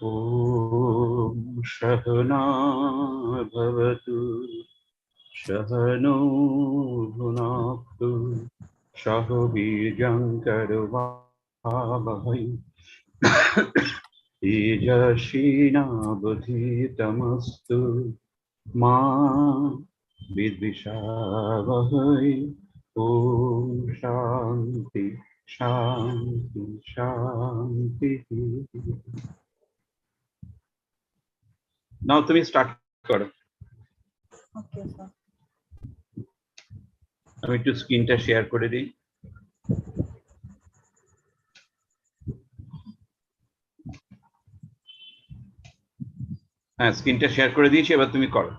Om Shahana Bhavatu Shahano Bhunaktu Shaho Bijankarvavahai Tejashina Budhitamastu Ma Vidvishavahai. Om Shanti Shanti Shanti. Now তুমি start করো। Okay sir. আমি একটু স্ক্রিনটা share করে দিই। হ্যাঁ, স্ক্রিনটা শেয়ার করে দিয়েছি, এবার তুমি করো।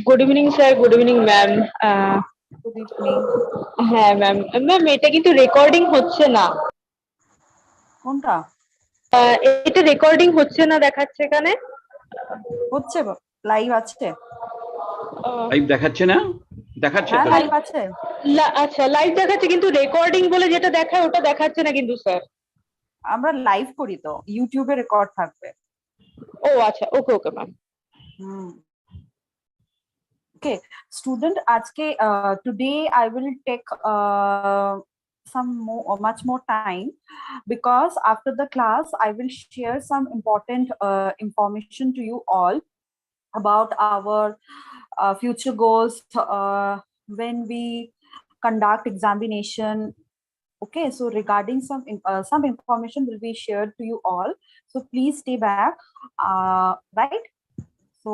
Good evening sir. Good evening ma'am. Good evening. হ্যাঁ ম্যাম, ম্যাম এটা কিন্তু রেকর্ডিং হচ্ছে না। কোনটা? এটা রেকর্ডিং হচ্ছে না দেখাচ্ছে এখানে। হচ্ছে, লাইভ আছে। লাইভ দেখাচ্ছে না? দেখাচ্ছে হ্যাঁ তো। লাইভ আছে। আচ্ছা লাইভ দেখাচ্ছে কিন্তু রেকর্ডিং বলে যেটা দেখায় ওটা দেখাচ্ছে না কিন্তু স্যার। আমরা লাইভ করি তো, ইউটিউবে রেকর্ড থাকবে। ও আচ্ছা, ওকে ওকে ম্যাম। Okay, student, আজকে today I will take much more time, because after the class I will share some important information to you all about our future goals when we conduct examination. Okay, so regarding some information will be shared to you all, so please stay back. Right, so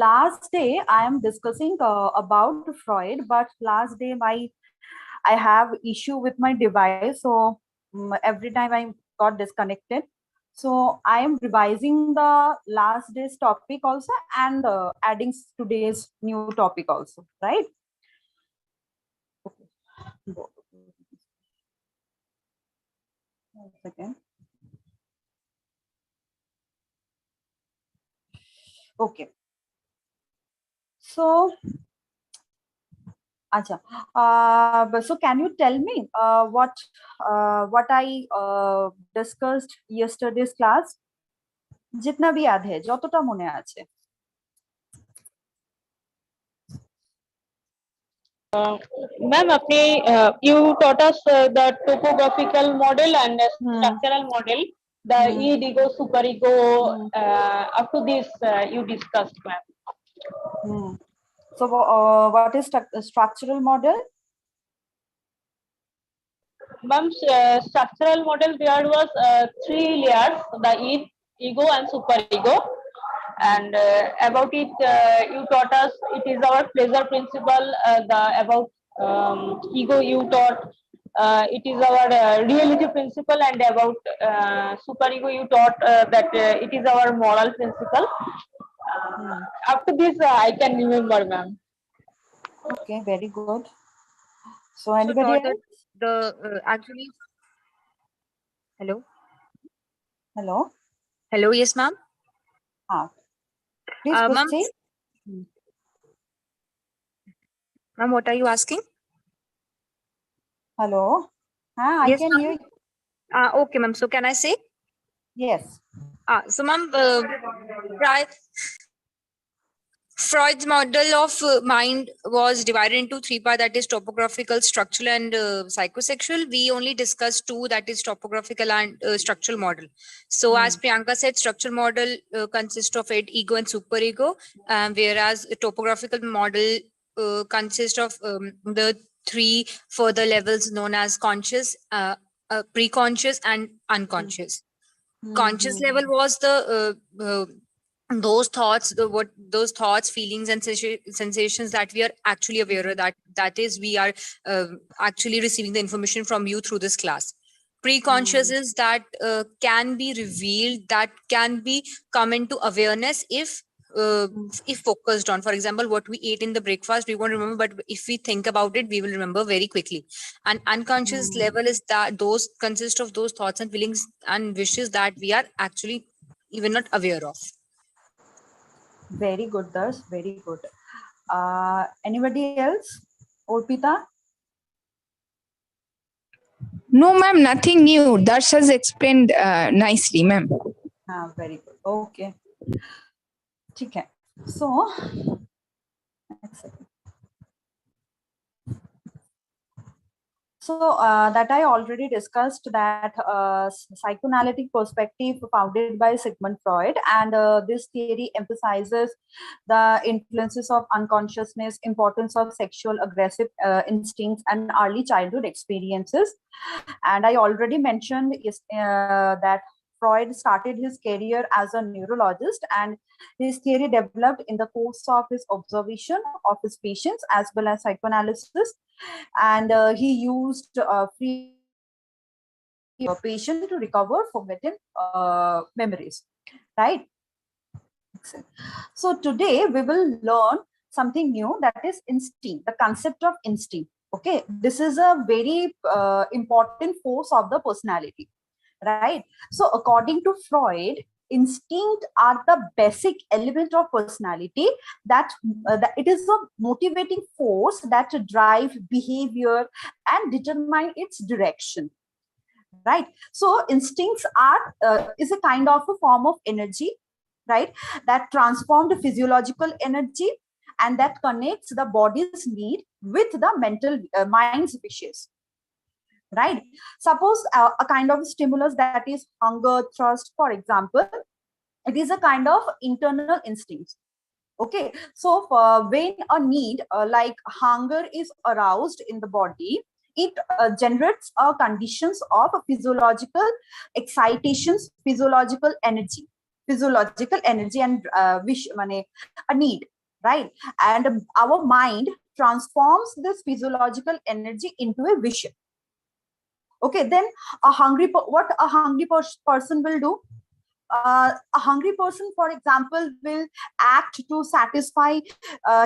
last day I am discussing about Freud, but last day I have issue with my device, so every time I got disconnected. So I am revising the last day's topic also, and adding today's new topic also, right? Okay. One second. Okay. So, acha. So can you tell me what I discussed yesterday's class? जितना भी याद है, যতটা মনে আছে। Ma'am, you taught us the topographical model and structural model, the id, ego, superego. Up to this you discussed, ma'am. So what is structural model? Ma'am, structural model, there was 3 layers: the id, ego and superego. And about it you taught us it is our pleasure principle. About ego you taught it is our reality principle, and about superego you taught that it is our moral principle. Up to this I can remember, ma'am. Okay, very good. So anybody else? Actually, hello. Yes, ma'am. Please proceed. Ma'am, what are you asking? Hello. I Yes, can hear you. Okay, ma'am. So can I say? Yes. So ma'am, Freud's model of mind was divided into 3 parts, that is topographical, structural, and psychosexual. We only discussed 2, that is topographical and structural model. So as Priyanka said, structural model consists of 8, ego and superego, whereas topographical model consists of the 3 further levels known as conscious, preconscious, and unconscious. Conscious level was the those thoughts, feelings, and sensations that we are actually aware of, that is we are actually receiving the information from you through this class. Preconscious is that can be revealed, that can be come into awareness if if focused on. For example, what we ate in the breakfast, we won't remember, but if we think about it, we will remember very quickly. And unconscious level is that those consist of those thoughts and feelings and wishes that we are actually even not aware of. Very good, Dars. Very good. Anybody else? Orpita? No, ma'am, nothing new. Darsh has explained nicely, ma'am. Very good. Okay. Okay. So, next second. So that I already discussed that psychoanalytic perspective founded by Sigmund Freud, and this theory emphasizes the influences of unconsciousness, importance of sexual aggressive instincts, and early childhood experiences. And I already mentioned that Freud started his career as a neurologist, and his theory developed in the course of his observation of his patients as well as psychoanalysis. And he used free patient to recover forgotten memories, right? So today we will learn something new, that is instinct, the concept of instinct. Okay, this is a very important force of the personality, right? So according to Freud, instinct are the basic element of personality, that it is a motivating force that drive behavior and determine its direction, right? So instincts are is a kind of a form of energy, right, that transformed physiological energy and that connects the body's need with the mental mind's wishes, right? Suppose a kind of stimulus, that is hunger, thirst, for example, it is a kind of internal instinct. Okay, so when a need like hunger is aroused in the body, it generates conditions of physiological excitations, physiological energy and wish, a need, right? And our mind transforms this physiological energy into a vision. Okay, then what a hungry person will do? A hungry person, for example, will act to satisfy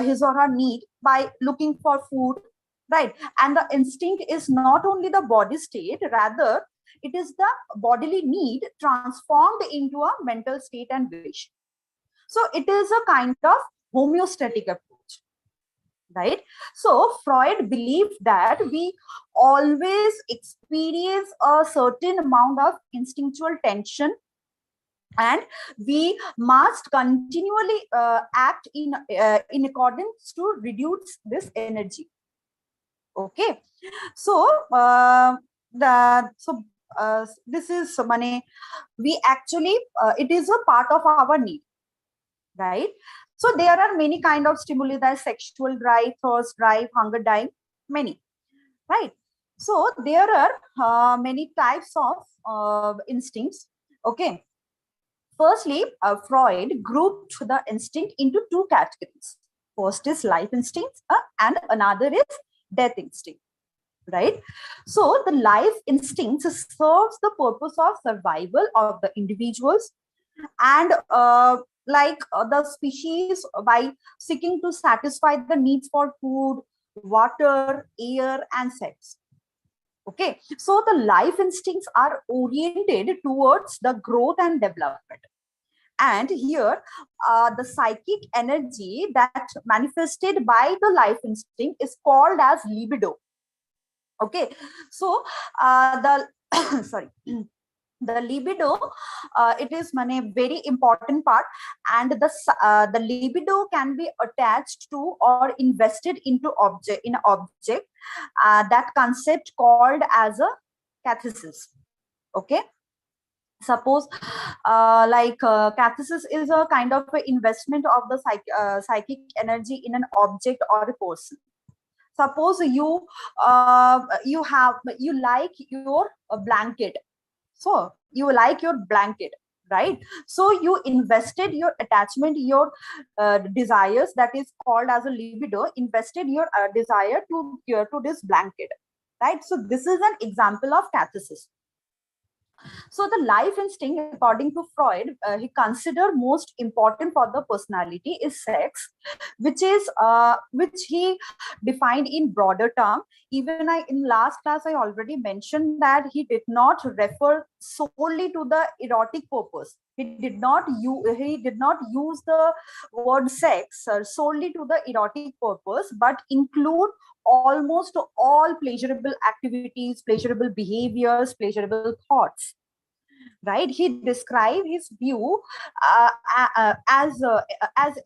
his or her need by looking for food, right? And the instinct is not only the body state, rather it is the bodily need transformed into a mental state and wish. So it is a kind of homeostatic approach, right? So Freud believed that we always experience a certain amount of instinctual tension, and we must continually act in accordance to reduce this energy. Okay, so this is money. We actually it is a part of our need, right? So there are many kind of stimuli, that sexual drive, thirst drive, hunger drive, many, right? So there are many types of instincts. Okay. Firstly, Freud grouped the instinct into two categories. First is life instinct and another is death instinct, right? So the life instinct serves the purpose of survival of the individuals and the species by seeking to satisfy the needs for food, water, air, and sex. Okay, so the life instincts are oriented towards the growth and development. And here, the psychic energy that manifested by the life instinct is called as libido. Okay, so the sorry. The libido, it is a very important part, and the libido can be attached to or invested into object that concept called as a cathesis. Okay, suppose cathesis is a kind of a investment of the psychic energy in an object or a person. Suppose you like your blanket. So you like your blanket, right? So you invested your attachment, your desires, that is called as a libido, invested your desire to this blanket, right? So this is an example of cathesis. So the life instinct, according to Freud, he considered most important for the personality is sex, which he defined in broader term. Even in last class I already mentioned that he did not refer solely to the erotic purpose. He did not use the word sex solely to the erotic purpose, but include almost all pleasurable activities, pleasurable behaviors, pleasurable thoughts. Right, he described his view as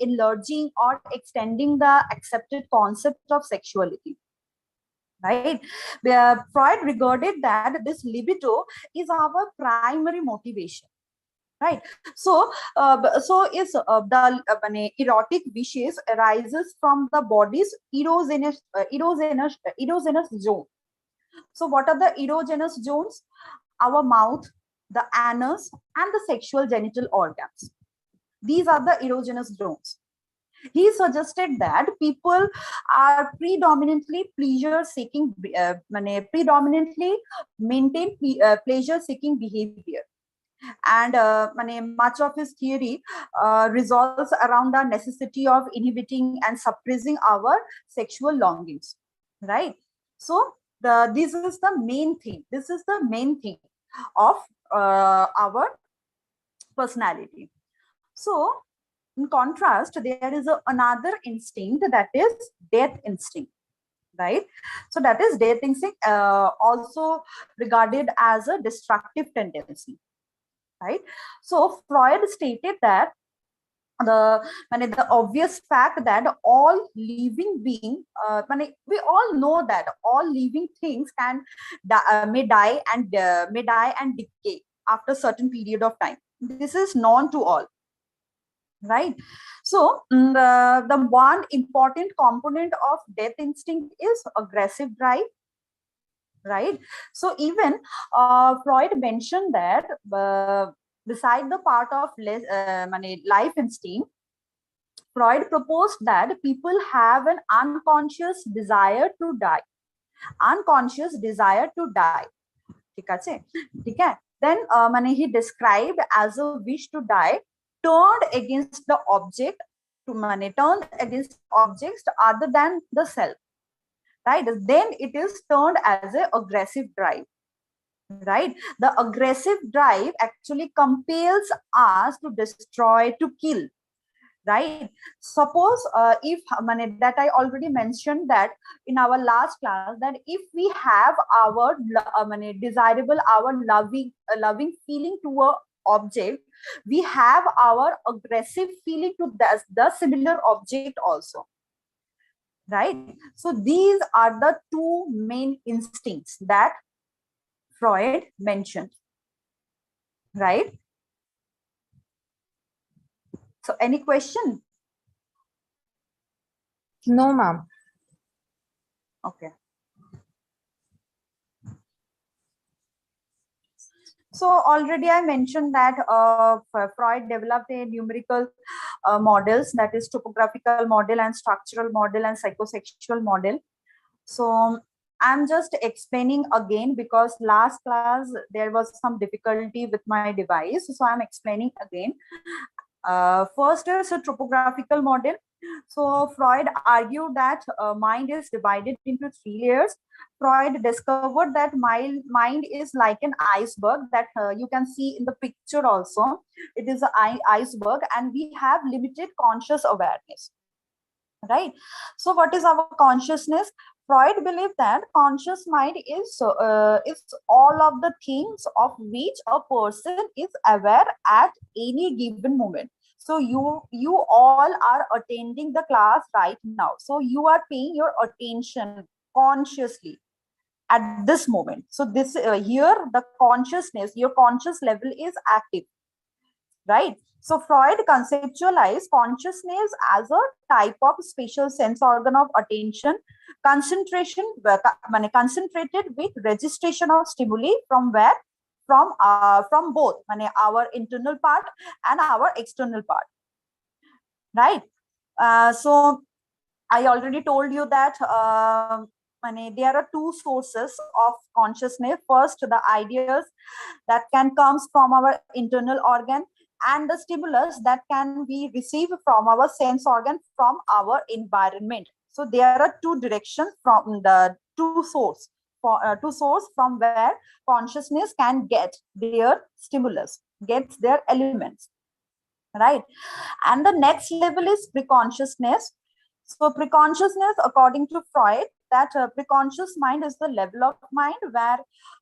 enlarging or extending the accepted concept of sexuality. Right, Freud regarded that this libido is our primary motivation. Right, so the erotic wishes arises from the body's erogenous zone. So what are the erogenous zones? Our mouth, the anus, and the sexual genital organs. These are the erogenous zones. He suggested that people are predominantly pleasure-seeking, predominantly maintain pleasure-seeking behavior. And much of his theory resolves around the necessity of inhibiting and suppressing our sexual longings. Right. So this is the main thing. This is the main thing of our personality. So in contrast, there is another instinct, that is death instinct. Right, so that is death instinct, also regarded as a destructive tendency. Right, so Freud stated that the obvious fact that all living being, we all know that all living things may die and decay after certain period of time. This is known to all. Right, so the one important component of death instinct is aggressive drive. Right, so even Freud mentioned that beside the part of life instinct, Freud proposed that people have an unconscious desire to die. Unconscious desire to die. Then he described as a wish to die turned against the object, turned against objects other than the self. Right, then it is turned as an aggressive drive. Right, the aggressive drive actually compels us to destroy, to kill. Right, suppose if that I already mentioned that in our last class, that if we have our desirable, our loving feeling to a object, we have our aggressive feeling to the similar object also. Right, so these are the two main instincts that Freud mentioned. Right, so any question? No, ma'am. Okay. So already I mentioned that Freud developed a numerical models, that is topographical model and structural model and psychosexual model. So I'm just explaining again because last class there was some difficulty with my device. So I'm explaining again. First is a topographical model. So Freud argued that mind is divided into 3 layers. Freud discovered that mind is like an iceberg that you can see in the picture also. It is an iceberg and we have limited conscious awareness. Right. So what is our consciousness? Freud believed that conscious mind is all of the things of which a person is aware at any given moment. So you all are attending the class right now. So you are paying your attention consciously at this moment. So this here the consciousness, your conscious level is active. Right. So Freud conceptualized consciousness as a type of spatial sense organ of attention, concentrated with registration of stimuli from both our internal part and our external part. Right. So I already told you that there are two sources of consciousness. First, the ideas that can comes from our internal organ, and the stimulus that can be received from our sense organ, from our environment. So there are two directions from the two source, from where consciousness can get their stimulus, gets their elements, right? And the next level is preconsciousness. So preconsciousness, according to Freud, that preconscious mind is the level of mind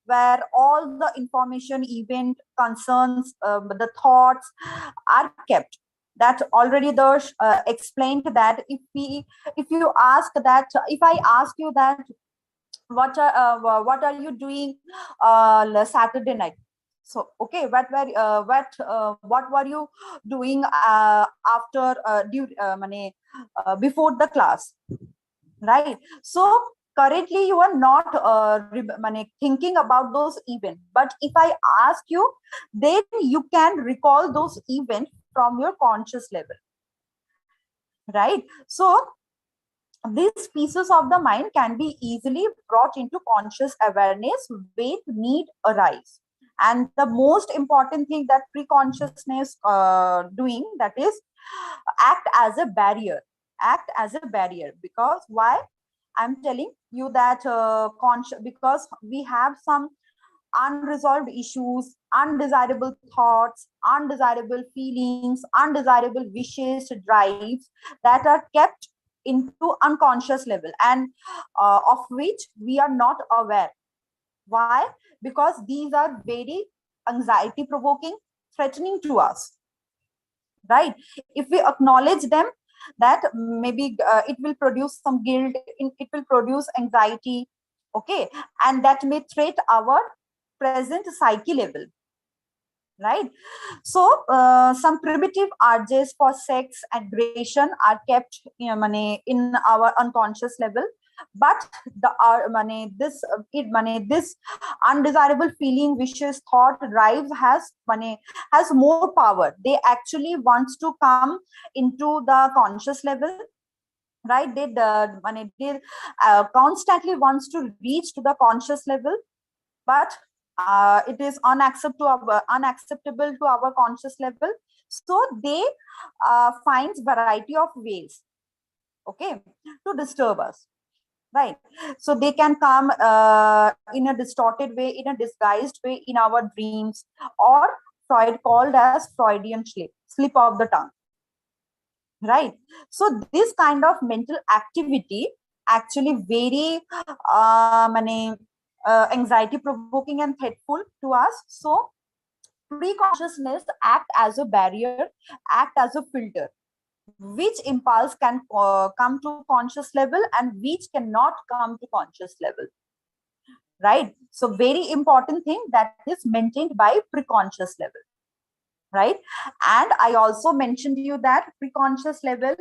where all the information, event, concerns, the thoughts are kept. That already Darsh explained that if you ask that, if I ask you that what are you doing Saturday night? So okay, what were you doing after before the class, right? So currently you are not thinking about those events, but if I ask you, then you can recall those events from your conscious level, right? So these pieces of the mind can be easily brought into conscious awareness when need arise. And the most important thing that pre-consciousness doing, that is act as a barrier. Act as a barrier. Because why? I'm telling you that because we have some unresolved issues, undesirable thoughts, undesirable feelings, undesirable wishes, drives that are kept into unconscious level, and of which we are not aware. Why? Because these are very anxiety provoking, threatening to us, right? If we acknowledge them, that maybe it will produce some guilt, it will produce anxiety, okay, and that may threat our present psyche level, right? So some primitive urges for sex, aggression are kept in our unconscious level, but this undesirable feeling, wishes, thought, drives has more power. They actually wants to come into the conscious level, right? They constantly wants to reach to the conscious level, but it is unacceptable to our conscious level. So they finds variety of ways, okay, to disturb us, right? So they can come in a distorted way, in a disguised way, in our dreams, or Freud called as Freudian slip of the tongue, right? So this kind of mental activity actually very anxiety provoking and threatful to us. So pre-consciousness act as a barrier, act as a filter. Which impulse can come to conscious level and which cannot come to conscious level, right? So very important thing that is maintained by preconscious level, right? And I also mentioned to you that preconscious level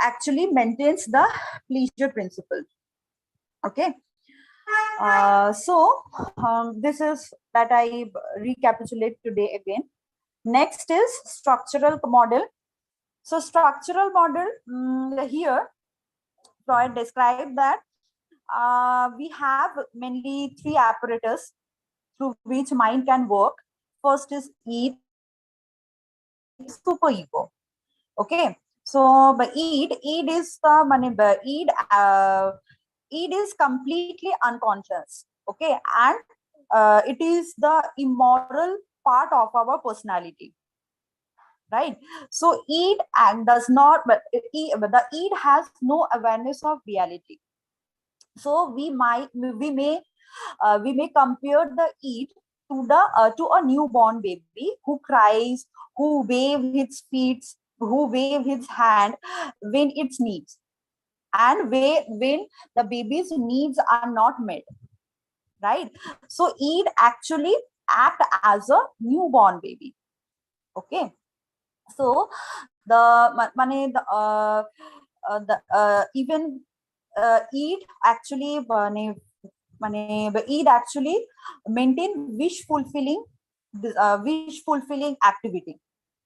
actually maintains the pleasure principle, okay. This is that I recapitulate today again. Next is structural model. So structural model, here Freud described that we have mainly three apparatus through which mind can work. First is id, superego. Okay, so but id is the id is completely unconscious, okay, and it is the immoral part of our personality, right? So id and does not, but the id has no awareness of reality. So we may compare the id to a newborn baby who cries, who wave his feet, who wave his hand when it needs, and when the baby's needs are not met, right? So id actually act as a newborn baby, okay. So even id actually id actually maintain wish fulfilling activity,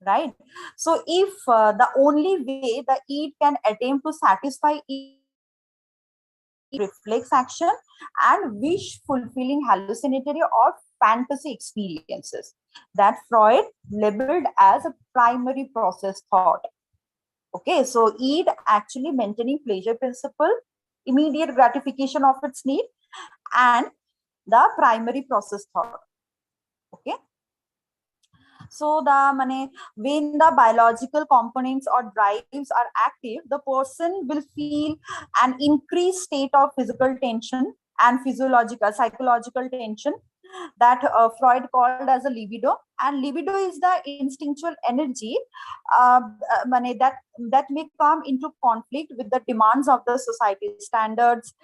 right? So if the only way the id can attempt to satisfy reflex action, and wish fulfilling hallucinatory or fantasy experiences that Freud labeled as a primary process thought. Okay, so id actually maintaining pleasure principle, immediate gratification of its need, and the primary process thought. Okay, so when the biological components or drives are active, the person will feel an increased state of physical tension and physiological, psychological tension that Freud called as a libido. And libido is the instinctual energy that may come into conflict with the demands of the society standards,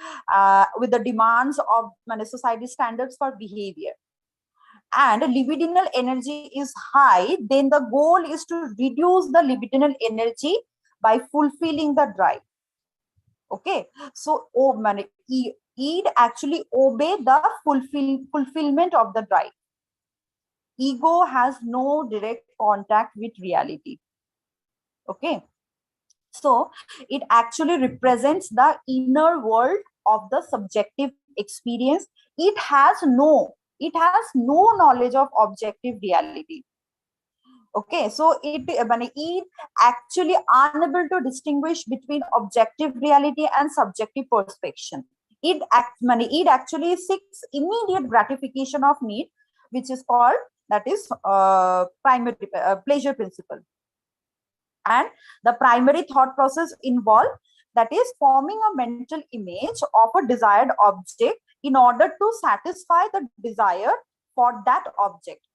with the demands of society standards for behavior. And libidinal energy is high, then the goal is to reduce the libidinal energy by fulfilling the drive. Okay, so id actually obey the fulfillment of the drive. Ego has no direct contact with reality. Okay, so it actually represents the inner world of the subjective experience. It has no knowledge of objective reality. Okay, so it actually unable to distinguish between objective reality and subjective perception. It actually seeks immediate gratification of need, which is called, that is primary pleasure principle. And the primary thought process involved, that is forming a mental image of a desired object in order to satisfy the desire for that object.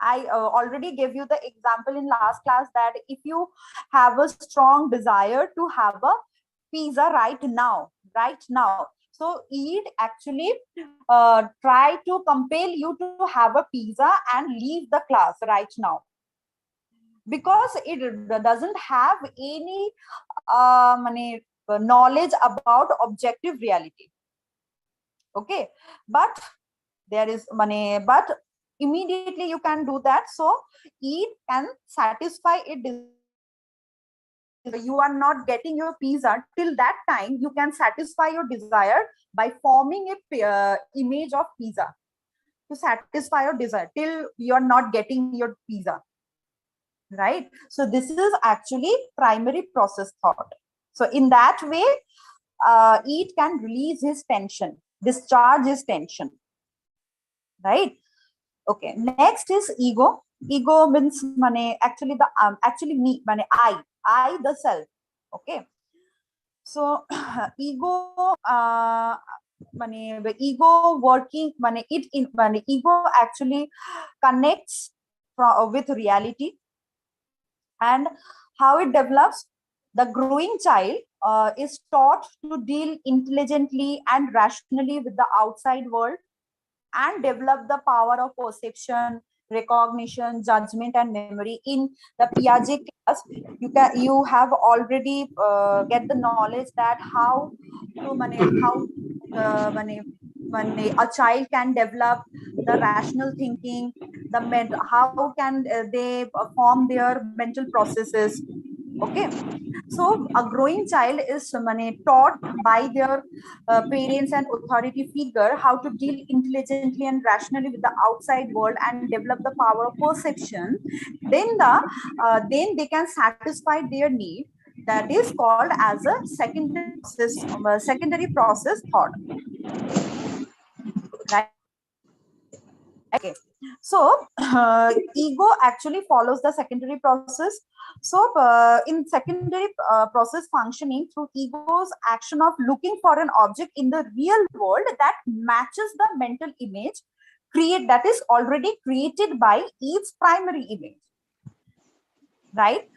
I already gave you the example in last class that if you have a strong desire to have a pizza right now, so it actually try to compel you to have a pizza and leave the class right now, because it doesn't have any knowledge about objective reality. Okay, but there is money, but immediately you can do that. So it can satisfy it. You are not getting your pizza till that time, you can satisfy your desire by forming a image of pizza to satisfy your desire till you are not getting your pizza, right? So this is actually primary process thought. So in that way, it can release his tension, discharge his tension, right? Okay, next is ego. Ego means actually me, I the self. Okay, so ego ego working ego actually connects with reality. And how it develops, the growing child is taught to deal intelligently and rationally with the outside world and develop the power of perception, recognition, judgment, and memory. In the Piaget class, you have already get the knowledge that how a child can develop the rational thinking, how can they form their mental processes. Okay, so a growing child is taught by their parents and authority figure how to deal intelligently and rationally with the outside world and develop the power of perception. Then they can satisfy their need. That is called as a secondary process thought. Right? Okay. So ego actually follows the secondary process. So in secondary process functioning through ego's action of looking for an object in the real world that matches the mental image that is already created by its primary image, right?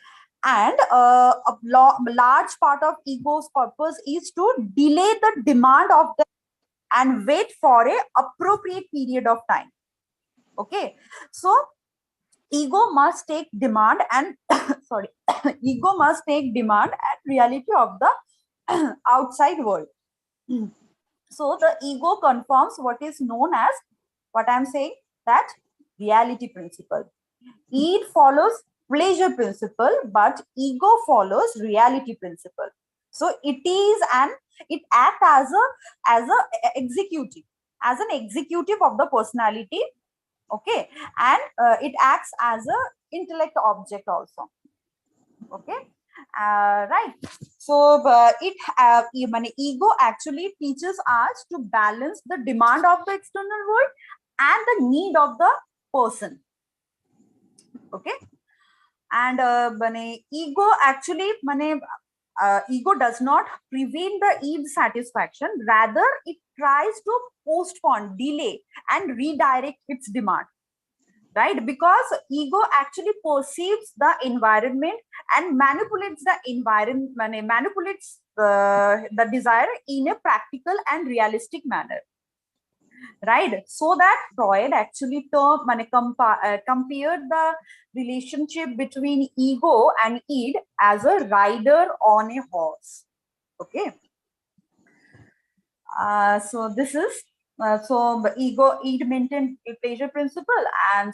And a large part of ego's purpose is to delay the demand of the and wait for a appropriate period of time. Okay, so ego must take demand and sorry, ego must take demand and reality of the outside world. So the ego confirms what is known as, what I'm saying, that reality principle. It follows pleasure principle, but ego follows reality principle. So it acts as a executive, as an executive of the personality. Okay, and it acts as a intellect object also. Okay, right. So ego actually teaches us to balance the demand of the external world and the need of the person. Okay, and ego actually ego does not prevent the id satisfaction, rather it tries to postpone, delay, and redirect its demand, right? Because ego actually perceives the environment and manipulates the environment, manipulates the desire in a practical and realistic manner, right? So that Freud actually compared the relationship between ego and id as a rider on a horse. Okay, so this is so the id maintain a pleasure principle, and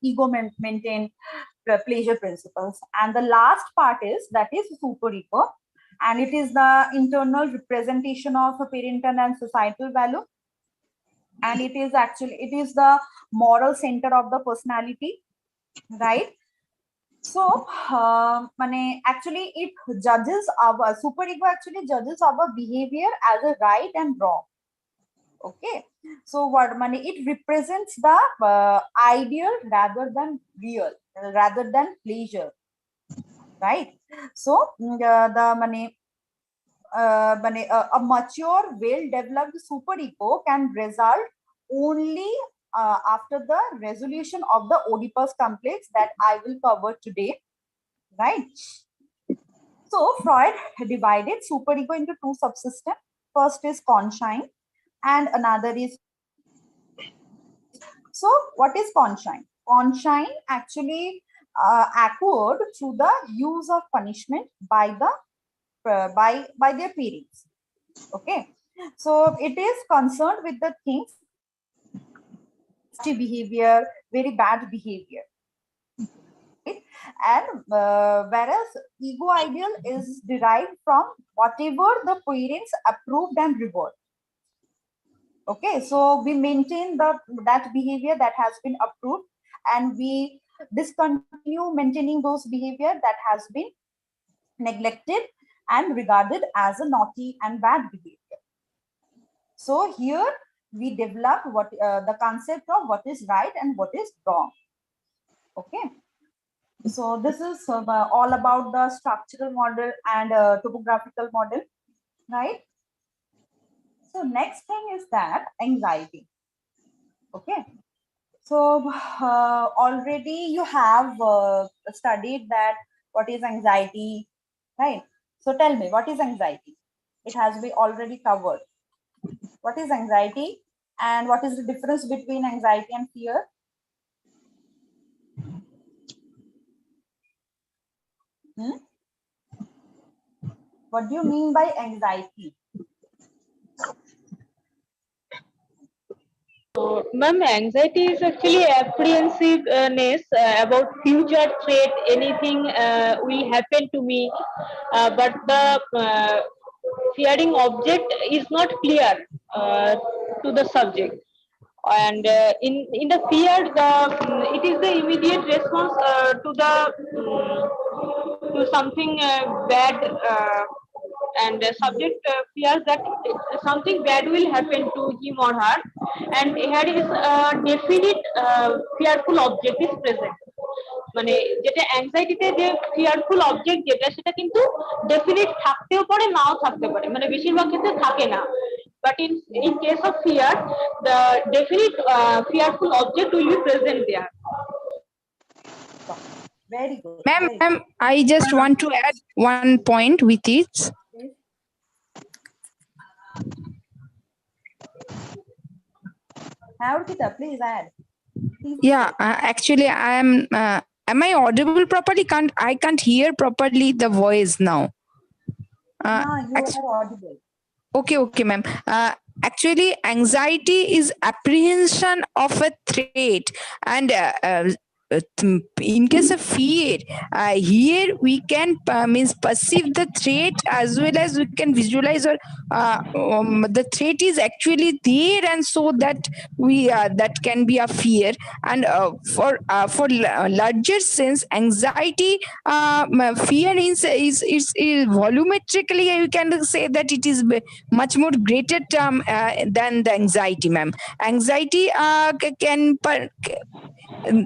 ego maintain the pleasure principles. And the last part is that is superego, and it is the internal representation of a parental and societal value, and it is the moral center of the personality, right? So actually it judges our superego actually judges our behavior as a right and wrong. Okay, so what it represents the ideal rather than real, rather than pleasure, right? So a mature, well-developed superego can result only after the resolution of the Oedipus complex that I will cover today, right? So Freud divided superego into two subsystems. First is conscience, and another is. So what is conscience? Conscience actually occurred through the use of punishment by their parents. Okay, so it is concerned with the things, behavior, very bad behavior, right? And whereas ego ideal is derived from whatever the parents approved and reward. Okay, so we maintain that behavior that has been approved, and we discontinue maintaining those behavior that has been neglected and regarded as a naughty and bad behavior. So here we develop what the concept of what is right and what is wrong. Okay, so this is all about the structural model and topographical model, right? So next thing is that anxiety. Okay, so already you have studied that what is anxiety, right? So tell me, what is anxiety? It has been already covered. What is anxiety, and what is the difference between anxiety and fear? What do you mean by anxiety? So, ma'am, anxiety is actually apprehensiveness about future threat, anything will happen to me, but the fearing object is not clear to the subject. And in the fear, it is the immediate response to the to something bad, and the subject fears that something bad will happen to him or her, and here is a definite fearful object is present. মানে যেটা অ্যাংজাইটিতে যে fearful object যেটা সেটা কিন্তু definite থাকতেও পারে নাও থাকতে পারে, মানে বেশিরভাগ ক্ষেত্রে থাকে না, but in case of fear the definite fearful object will be present there. Very good. Ma'am, I just want to add one point with it. Please add. Yeah, actually, I am I audible properly? I can't hear properly the voice now. You are audible. Okay, ma'am. Actually, anxiety is apprehension of a threat, and in case of fear, here we can means perceive the threat as well as we can visualize, or the threat is actually there, and so that we that can be a fear. And for larger sense, anxiety, fear is volumetrically you can say that it is much more greater term than the anxiety, ma'am. Anxiety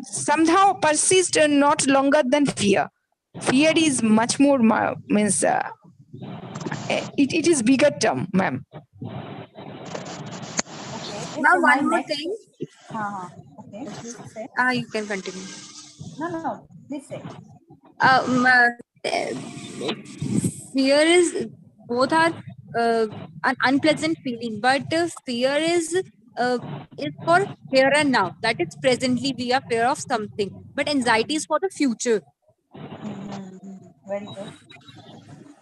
somehow persist not longer than fear. Fear is much more means it is bigger term, ma'am. Okay, Now so my one more next. thing. Okay, please say. You can continue. No, please say. Um, uh, Fear is, both are an unpleasant feeling, but fear is for here and now. That is presently we are fear of something, but anxiety is for the future. Very good.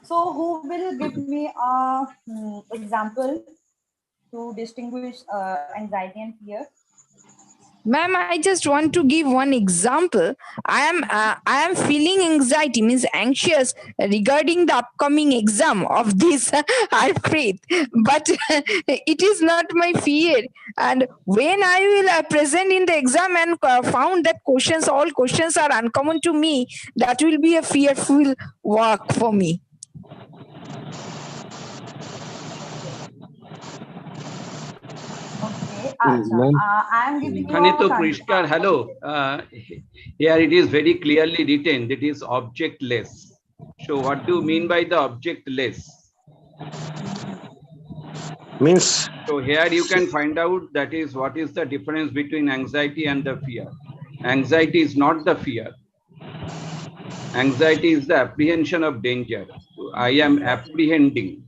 So who will give me a example to distinguish anxiety and fear? Ma'am, I just want to give one example. I am feeling anxiety, means anxious regarding the upcoming exam of this Harpreet, but it is not my fear. And when I will present in the exam and found that all questions are uncommon to me, that will be a fearful work for me. Okay, I am giving you এখানে তো a পরিষ্কার, hello, here it is very clearly written that is objectless. So what do you mean by the objectless? Means, So here you can find out that is what is the difference between anxiety and the fear. Anxiety is not the fear. Anxiety is the apprehension of danger. I am apprehending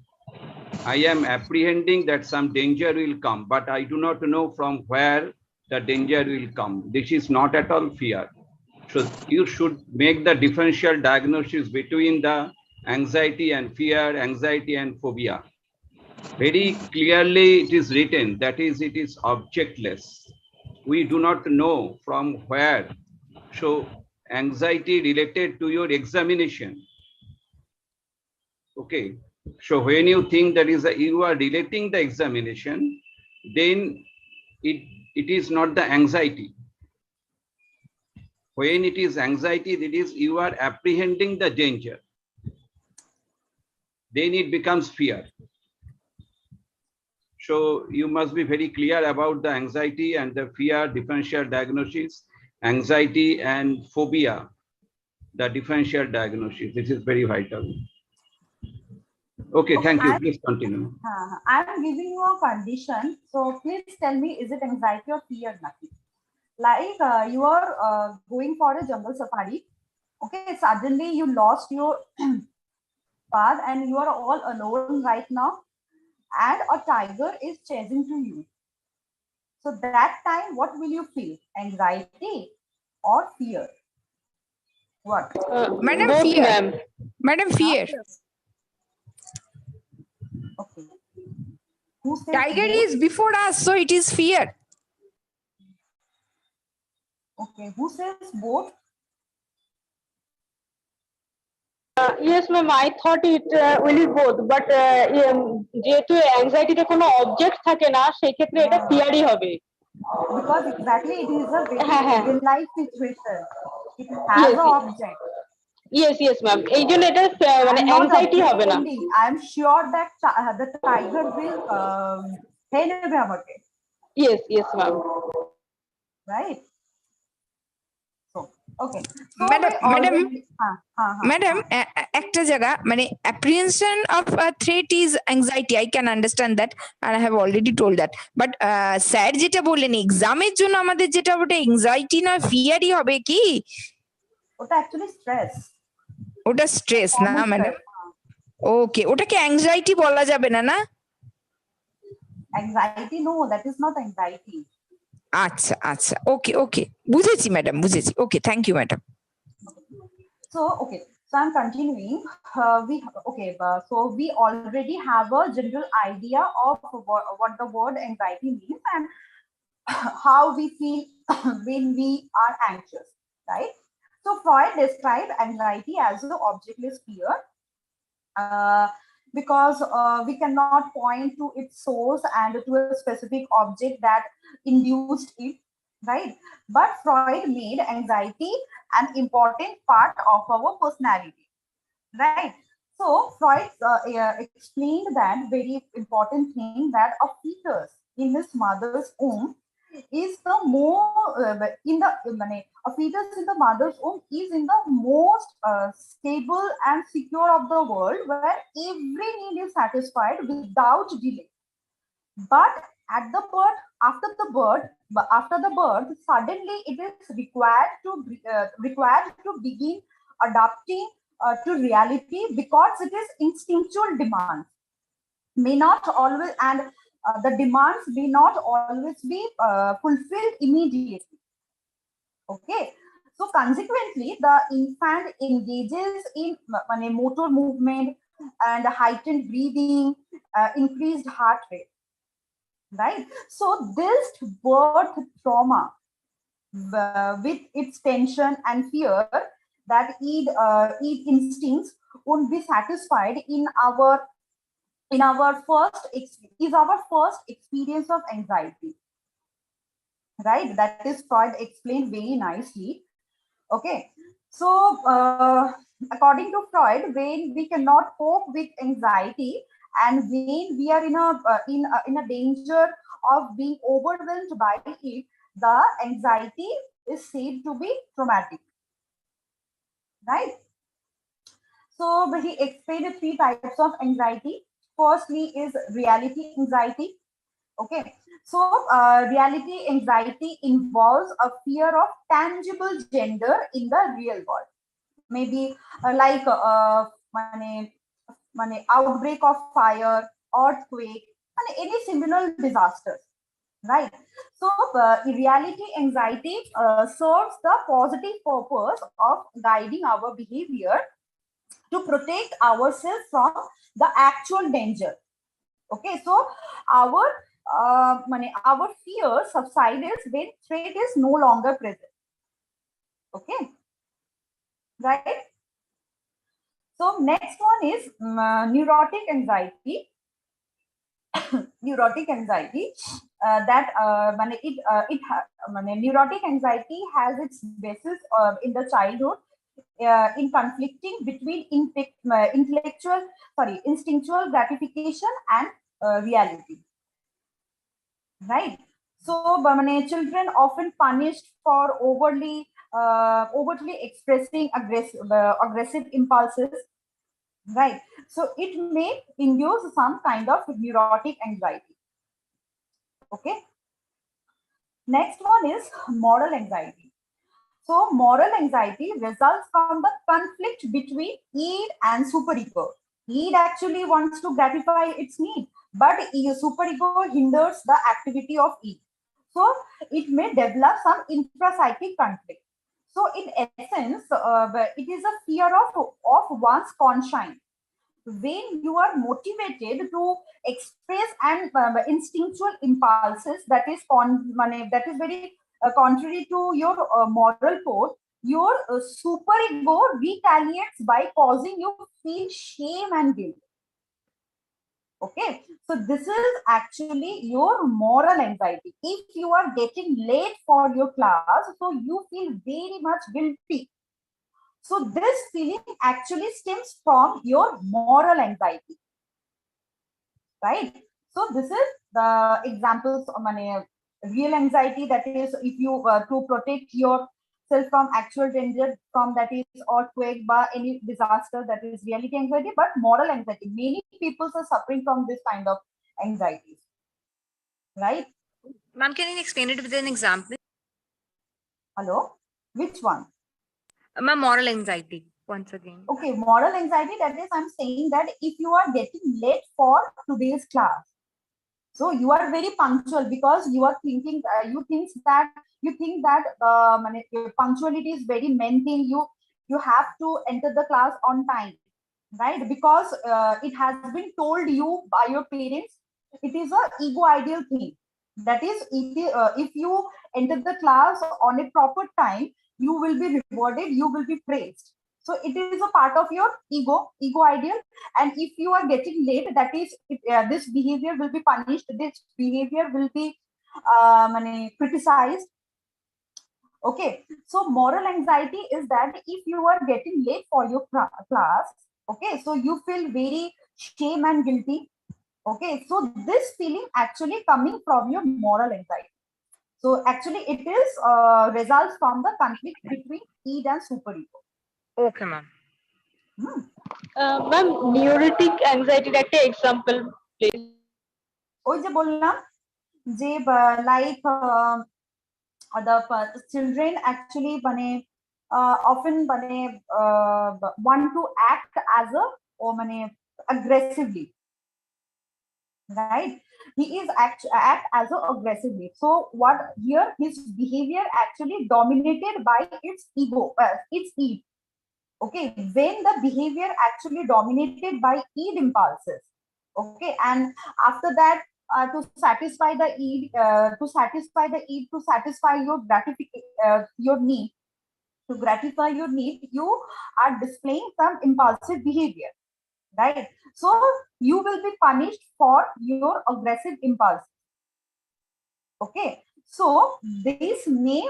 that some danger will come, but I do not know from where the danger will come. This is not at all fear. So you should make the differential diagnosis between the anxiety and fear, anxiety and phobia. Very clearly it is written, that is, it is objectless. We do not know from where. So anxiety related to your examination. Okay. So when you think that is you are relating the examination, then it is not the anxiety. When it is anxiety, that is you are apprehending the danger. Then it becomes fear. So you must be very clear about the anxiety and the fear differential diagnosis, anxiety and phobia, the differential diagnosis. This is very vital. Okay, thank you. Please continue. I am giving you a condition. So please tell me, is it anxiety or fear? Nothing. Like you are going for a jungle safari. Okay, suddenly you lost your path and you are all alone right now, and a tiger is chasing to you. So that time, what will you feel? Anxiety or fear? What? Madam, both, fear. ma'am. Madam, fear. Okay. Who said Tiger both? is before us, so it is fear. Okay. Who says both? Yes, ma'am. I thought it will be both, but যেহেতু অ্যাংজাইটিতে কোনো object থাকে না, সেই ক্ষেত্রে এটা ফিয়ারই হবে। Because exactly it is a very real life situation. It has Yes, an object. yes, ma'am. এই জন্য এটা মানে I'm not অ্যাংজাইটি হবে না। apprehending. I'm sure that the tiger will খেয়ে নেবে আমাকে. Yes, ma'am. Right? So, okay. So Madam, একটা জায়গা মানে apprehension of a threat is anxiety. I can understand that, and I have already told that. But sir যেটা বললেন এক্সামের জন্য আমাদের যেটা ওটা anxiety না ফিয়ারই হবে কি? ওটা actually stress. ওটা স্ট্রেস না ম্যাডাম? ওকে, ওটাকে anxiety বলা যাবে না না? Anxiety, no, that is not anxiety. আচ্ছা ওকে বুঝেছি ম্যাডাম, বুঝেছি। Okay, thank you madam. So I'm continuing. So we already have a general idea of what the word anxiety means and how we feel when we are anxious. right? So Freud described anxiety as an objectless fear, because we cannot point to its source and to a specific object that induced it, right? But Freud made anxiety an important part of our personality, right? So Freud explained that very important thing, that a fetus in his mother's womb is the more a fetus in the mother's womb is in the most stable and secure of the world, where every need is satisfied without delay. But at the birth, after the birth, suddenly it is required to begin adapting to reality, because it is instinctual demands may not always, and the demands may not always be fulfilled immediately. Okay, so consequently the infant engages in motor movement and heightened breathing, increased heart rate, right? So this birth trauma, with its tension and fear, that id instincts won't be satisfied in our first experience of anxiety, right? That is Freud explained very nicely. Okay, so according to Freud, when we cannot cope with anxiety, and when we are in a danger of being overwhelmed by it, the anxiety is said to be traumatic, right? So but he explained three types of anxiety. Firstly is reality anxiety. Okay, so reality anxiety involves a fear of tangible gender in the real world. Maybe like outbreak of fire, earthquake, and any similar disasters, right? So reality anxiety serves the positive purpose of guiding our behavior to protect ourselves from the actual danger. Okay, so our our fear subsides when threat is no longer present. Okay, right? So next one is neurotic anxiety. Neurotic anxiety, neurotic anxiety has its basis in the childhood, in conflicting between instinctual gratification and reality, right? So children often punished for overtly expressing aggressive impulses, right? So it may induce some kind of neurotic anxiety. Okay, next one is moral anxiety. So moral anxiety results from the conflict between id and superego. Id actually wants to gratify its need, but superego hinders the activity of id. So it may develop some intrapsychic conflict. So in essence, it is a fear of one's conscience. When you are motivated to express and instinctual impulses, that is very contrary to your moral code, your superego retaliates by causing you feel shame and guilt. Okay, so this is actually your moral anxiety. If you are getting late for your class, so you feel very much guilty. So this feeling actually stems from your moral anxiety, right? So this is the examples of real anxiety, that is if you to protect yourself from actual danger, from that is earthquake by any disaster, that is reality anxiety. But moral anxiety, many people are suffering from this kind of anxieties, right? Ma'am, can you explain it with an example? Hello, which one? Ma'am, moral anxiety, once again. Okay, moral anxiety, that is I'm saying that if you are getting late for today's class, so you are very punctual because you are thinking you think that punctuality is very main thing. You have to enter the class on time, right? Because it has been told you by your parents. It is a ego ideal thing. That is, if you enter the class on a proper time, you will be rewarded, you will be praised. So it is a part of your ego ideal. And if you are getting late, that is, this behavior will be punished, this behavior will be criticized. Okay, so moral anxiety is that if you are getting late for your class, okay, so you feel very shame and guilty. Okay, so this feeling actually coming from your moral anxiety. So actually it is results from the conflict between id and superego. Okay, ma'am. Ma'am, neurotic anxiety একটা example please. ওই যে বললাম যে like the children actually often want to act as a aggressively, right? He is act as a aggressively. So what here, his behavior actually dominated by its ego, its id. Okay, when the behavior actually dominated by id impulses, okay, and after that to satisfy the id, to satisfy your your need, to gratify your need, you are displaying some impulsive behavior, right? So you will be punished for your aggressive impulse. Okay, so this may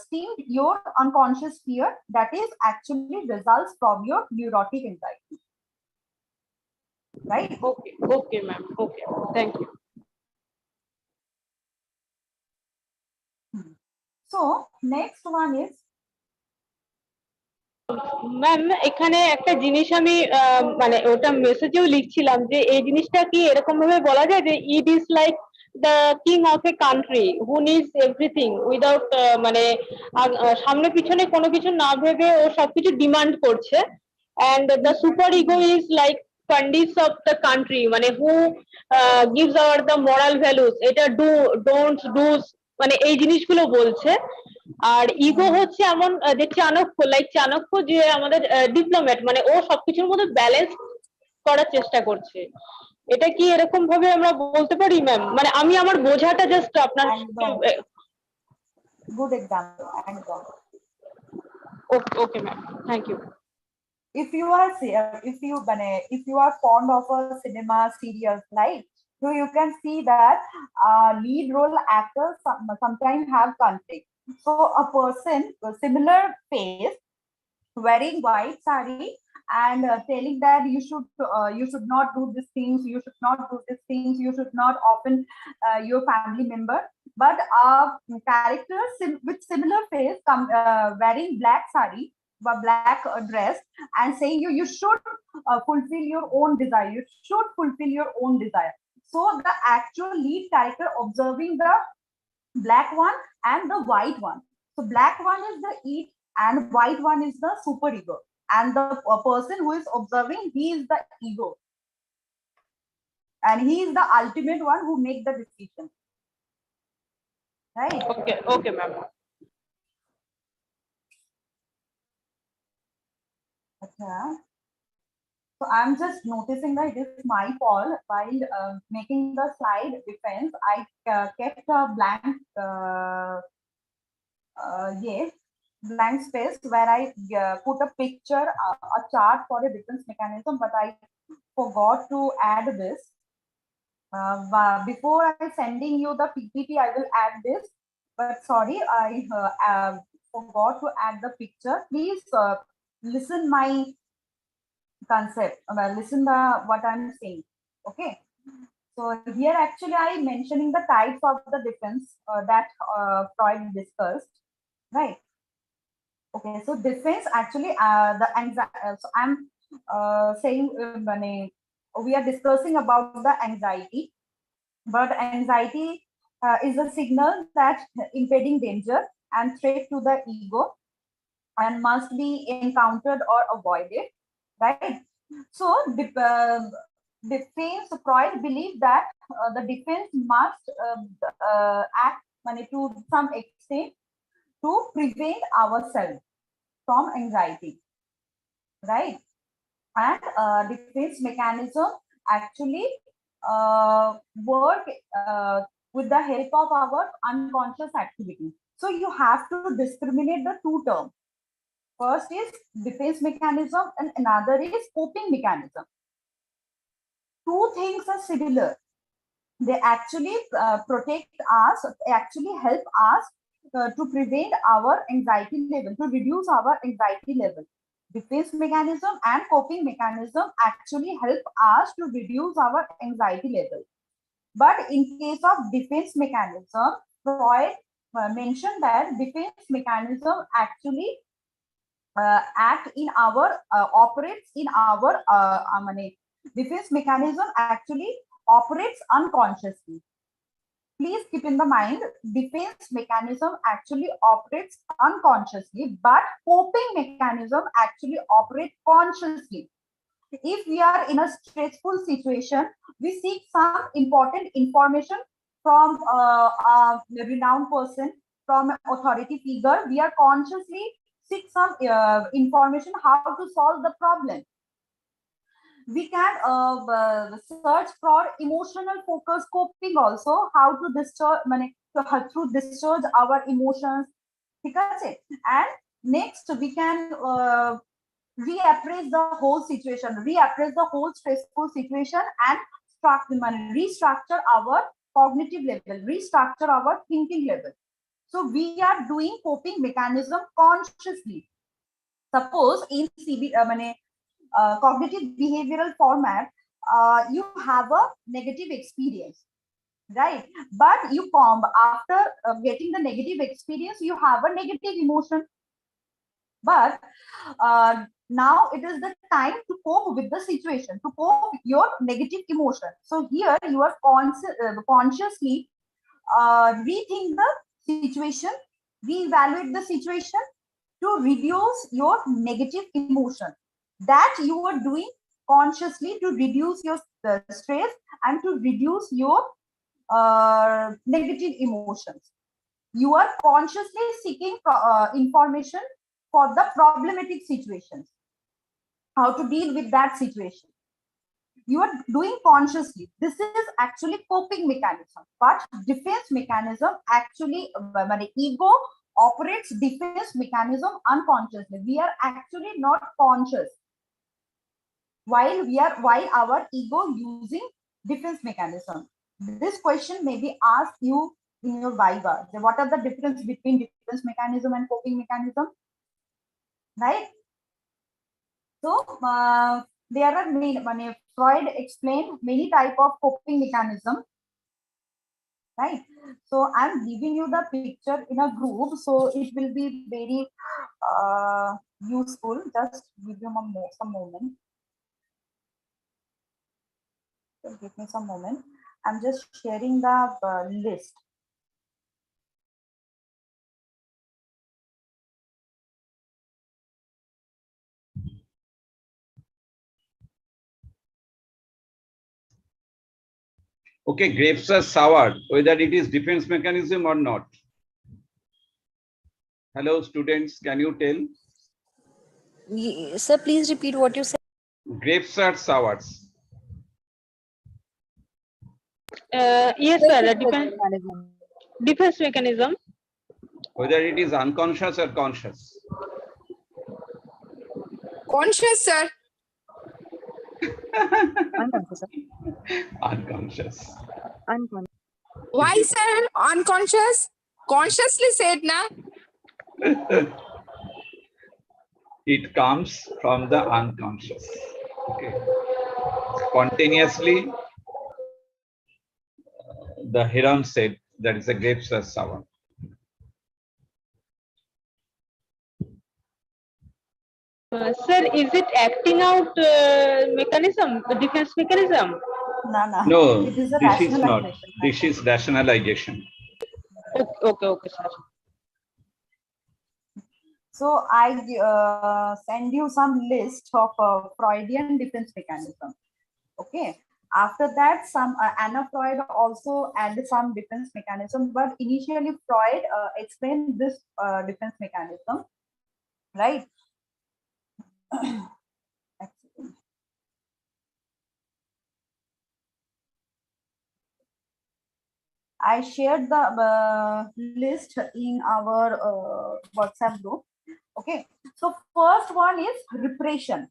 stem your unconscious fear that is actually results from your neurotic anxiety, right? Okay, okay, ma'am. Okay, thank you. So next one is ma'am এখানে একটা জিনিস আমি মানে ওটা মেসেজেও লিখছিলাম যে এই জিনিসটা কি এরকম ভাবে বলা যায় যে it is like the king of a country who needs everything without মানে সামনে পিছনে কোনো কিছু না ভেবে ও সবকিছু ডিমান্ড করছে, and the super ego is like conditions of the country মানে who gives our the moral values, এটা do don't do's মানে এই জিনিসগুলো বলছে। আর ইগো হচ্ছে এমন যে চাণক্য, লাইক চাণক্য যে আমাদের ডিপ্লোম্যাট, মানে ও সবকিছুর মধ্যে ব্যালেন্স করার চেষ্টা করছে। এটা কি এরকম ভাবে আমরা বলতে পারি ম্যাম? মানে আমি আমার বোঝাটা জাস্ট আপনার good example. Okay ma'am, thank you. If you are fond of a cinema serials, right? So you can see that lead role actors sometimes have conflict. So a person with similar face, wearing white sari and telling that you should not do these things, you should not do these things, you should not offend your family member. But characters with similar face come wearing black sari, black dress, and saying you should fulfill your own desire, you should fulfill your own desire. So the actual lead character observing the black one and the white one. So black one is the id and white one is the superego, and the person who is observing, he is the ego, and he is the ultimate one who makes the decision, right? Okay ma'am. Okay. So I'm just noticing that it is my fault. While making the slide defense, I kept a blank blank space where I put a picture, a chart for the defense mechanism, but I forgot to add this. Before I sending you the PPT, I will add this, but sorry, I forgot to add the picture. Please listen my concept, listen what I'm saying. Okay, so here actually I mentioning the types of the defense that Freud discussed, right? Okay, so defense actually the anxiety, so I'm saying we are discussing about the anxiety, but anxiety is a signal that impending danger and threat to the ego and must be encountered or avoided, right? So defense, Freud believed that the defense must act to some extent to prevent ourselves from anxiety, right? And defense mechanism actually work with the help of our unconscious activity. So you have to discriminate the two terms. First is defense mechanism and another is coping mechanism. Two things are similar. They actually protect us, actually help us to prevent our anxiety level, to reduce our anxiety level. Defense mechanism and coping mechanism actually help us to reduce our anxiety level. But in case of defense mechanism, Freud mentioned that defense mechanism actually act in our operates in our defense mechanism actually operates unconsciously. Please keep in the mind, defense mechanism actually operates unconsciously, but coping mechanism actually operates consciously. If we are in a stressful situation, we seek some important information from a renowned person, from an authority figure. We are consciously seek some information how to solve the problem. We can search for emotional focus coping also, how to discharge, through discharge our emotions. And next we can reappraise the whole situation, reappraise the whole stressful situation, and restructure our cognitive level, restructure our thinking level. So we are doing coping mechanism consciously. Suppose in cognitive behavioral format, you have a negative experience, right? But you after getting the negative experience, you have a negative emotion. But now it is the time to cope with the situation, to cope with your negative emotion. So here you are consciously rethink the situation, reevaluate the situation to reduce your negative emotion. That you are doing consciously to reduce your stress and to reduce your negative emotions. You are consciously seeking information for the problematic situations, how to deal with that situation. You are doing consciously. This is actually coping mechanism. But defense mechanism actually, ego operates defense mechanism unconsciously. We are actually not conscious while our ego using defense mechanism. This question may be asked you in your viva. What are the difference between defense mechanism and coping mechanism? Right? So there are many, Freud explained many type of coping mechanism. Right? So I'm giving you the picture in a group, so it will be very useful. Just give you some moment. Just give me some moment. I'm just sharing the list. Okay, grapes are sour, whether it is defense mechanism or not. Hello, students, can you tell? Sir, please repeat what you said. Grapes are sours. Yes, sir. Defense mechanism. Whether it is unconscious or conscious. Conscious, sir. Unconscious, sir. Unconscious. Unconscious. Why, sir? Unconscious? Consciously said, na? It comes from the unconscious. Okay. Spontaneously, the heron said that is a grapes are sour. Sir, is it acting out mechanism, defense mechanism? No, It is a this is not. rationalization. This is rationalization. Okay, sir. So I send you some list of Freudian defense mechanism. Okay. After that, some Anna Freud also added some defense mechanism, but initially Freud explained this defense mechanism, right? I shared the list in our WhatsApp group. Okay, so first one is repression.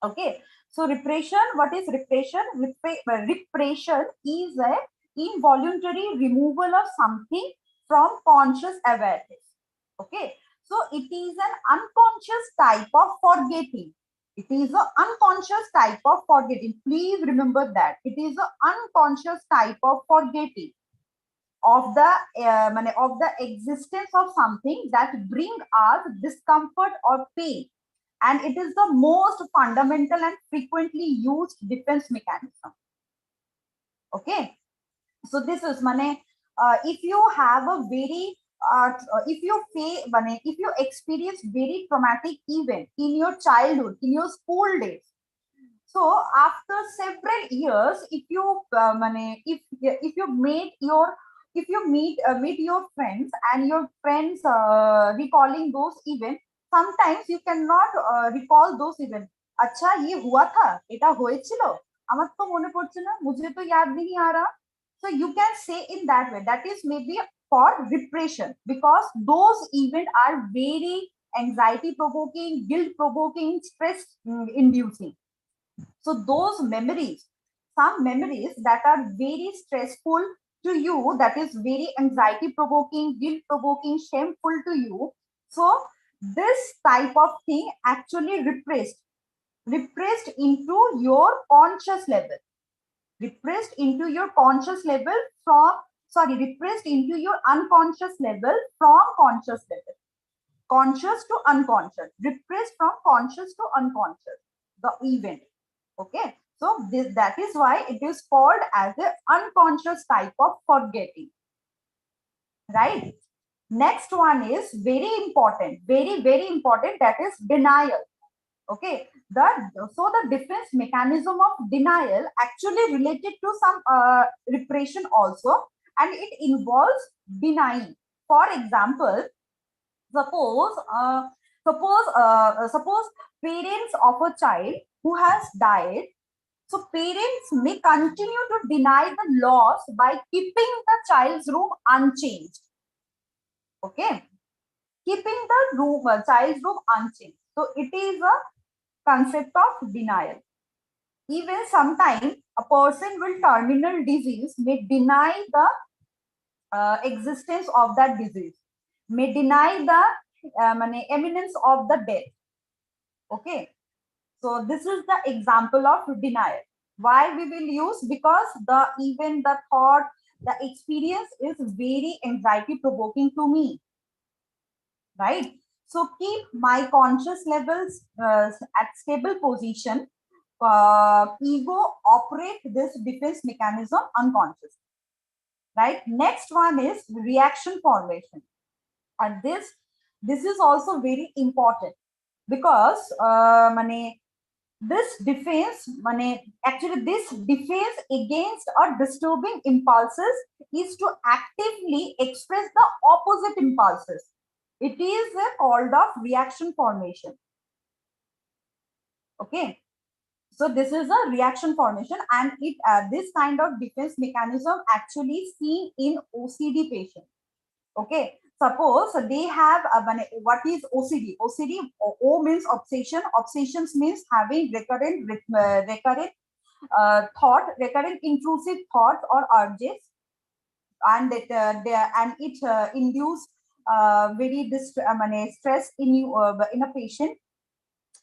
Okay, so repression, what is repression? Repression is a involuntary removal of something from conscious awareness. Okay, so it is an unconscious type of forgetting. It is an unconscious type of forgetting. Please remember that it is an unconscious type of forgetting of the existence of something that bring us discomfort or pain, and it is the most fundamental and frequently used defense mechanism. Okay, so this is if you have a very if you experience very traumatic event in your childhood, in your school days, so after several years, if you if you meet your meet your friends, and your friends recalling those events, sometimes you cannot recall those events. अच्छा ये हुआ था, এটা হয়েছিল, আমার তো মনে পড়ছে না, मुझे तो याद नहीं आ रहा. So you can say in that way, that is maybe for repression, because those events are very anxiety provoking, guilt provoking, stress inducing. So those memories, some memories that are very stressful to you, that is very anxiety provoking, guilt provoking, shameful to you. So this type of thing actually repressed into your conscious level, repressed into your conscious level from, sorry, repressed into your unconscious level from conscious level, conscious to unconscious, repressed from conscious to unconscious, the event. Okay, so that is why it is called as an unconscious type of forgetting, right? Next one is very important, very important, that is denial. Okay, so the defense mechanism of denial actually related to some repression also, and it involves denying. For example, suppose parents of a child who has died. So parents may continue to deny the loss by keeping the child's room unchanged. Okay, keeping the child's room unchanged. So it is a concept of denial. Even sometimes a person with terminal disease may deny the existence of that disease, may deny the eminence of the death. Okay, so this is the example of denial. Why we will use? Because even the thought, the experience is very anxiety provoking to me, right? So keep my conscious levels at stable position. Ego operate this defense mechanism unconsciously, right? Next one is reaction formation, and this is also very important, because this defense against or disturbing impulses is to actively express the opposite impulses. It is called of reaction formation. Okay, so this is a reaction formation, and it this kind of defense mechanism actually seen in OCD patients. Okay, suppose they have what is OCD? OCD, O means obsession. Obsessions means having recurrent thought, recurrent intrusive thoughts or urges, and it induce very stress in you in a patient.